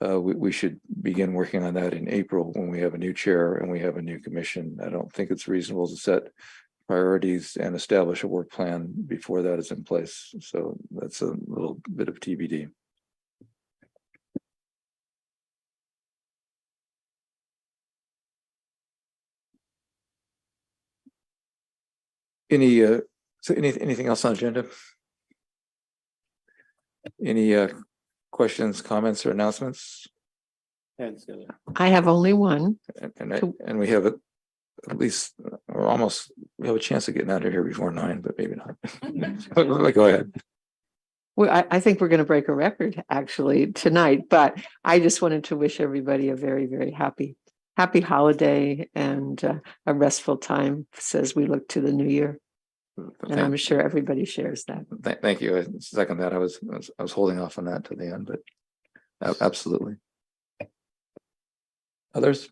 we should begin working on that in April when we have a new chair and we have a new commission. I don't think it's reasonable to set priorities and establish a work plan before that is in place. So that's a little bit of TBD. Anything else on agenda? Any questions, comments, or announcements? I have only one. And we have at least, or almost, we have a chance of getting out of here before 9, but maybe not. Go ahead. Well, I think we're going to break a record actually tonight, but I just wanted to wish everybody a very, very happy holiday and a restful time as we look to the new year. And I'm sure everybody shares that. Thank you. I second that. I was holding off on that to the end, but absolutely. Others?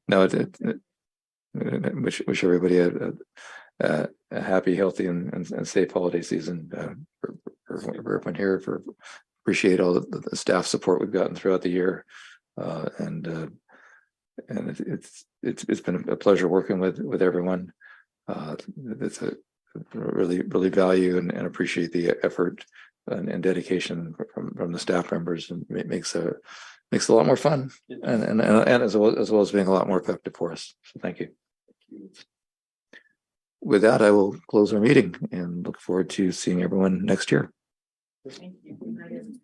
No, wish everybody a happy, healthy, and safe holiday season for everyone here. Appreciate all the staff support we've gotten throughout the year, and it's been a pleasure working with everyone. It's a really value and appreciate the effort and dedication from the staff members, and it makes a lot more fun and as well as being a lot more effective for us. So thank you. With that, I will close our meeting and look forward to seeing everyone next year. Thank you.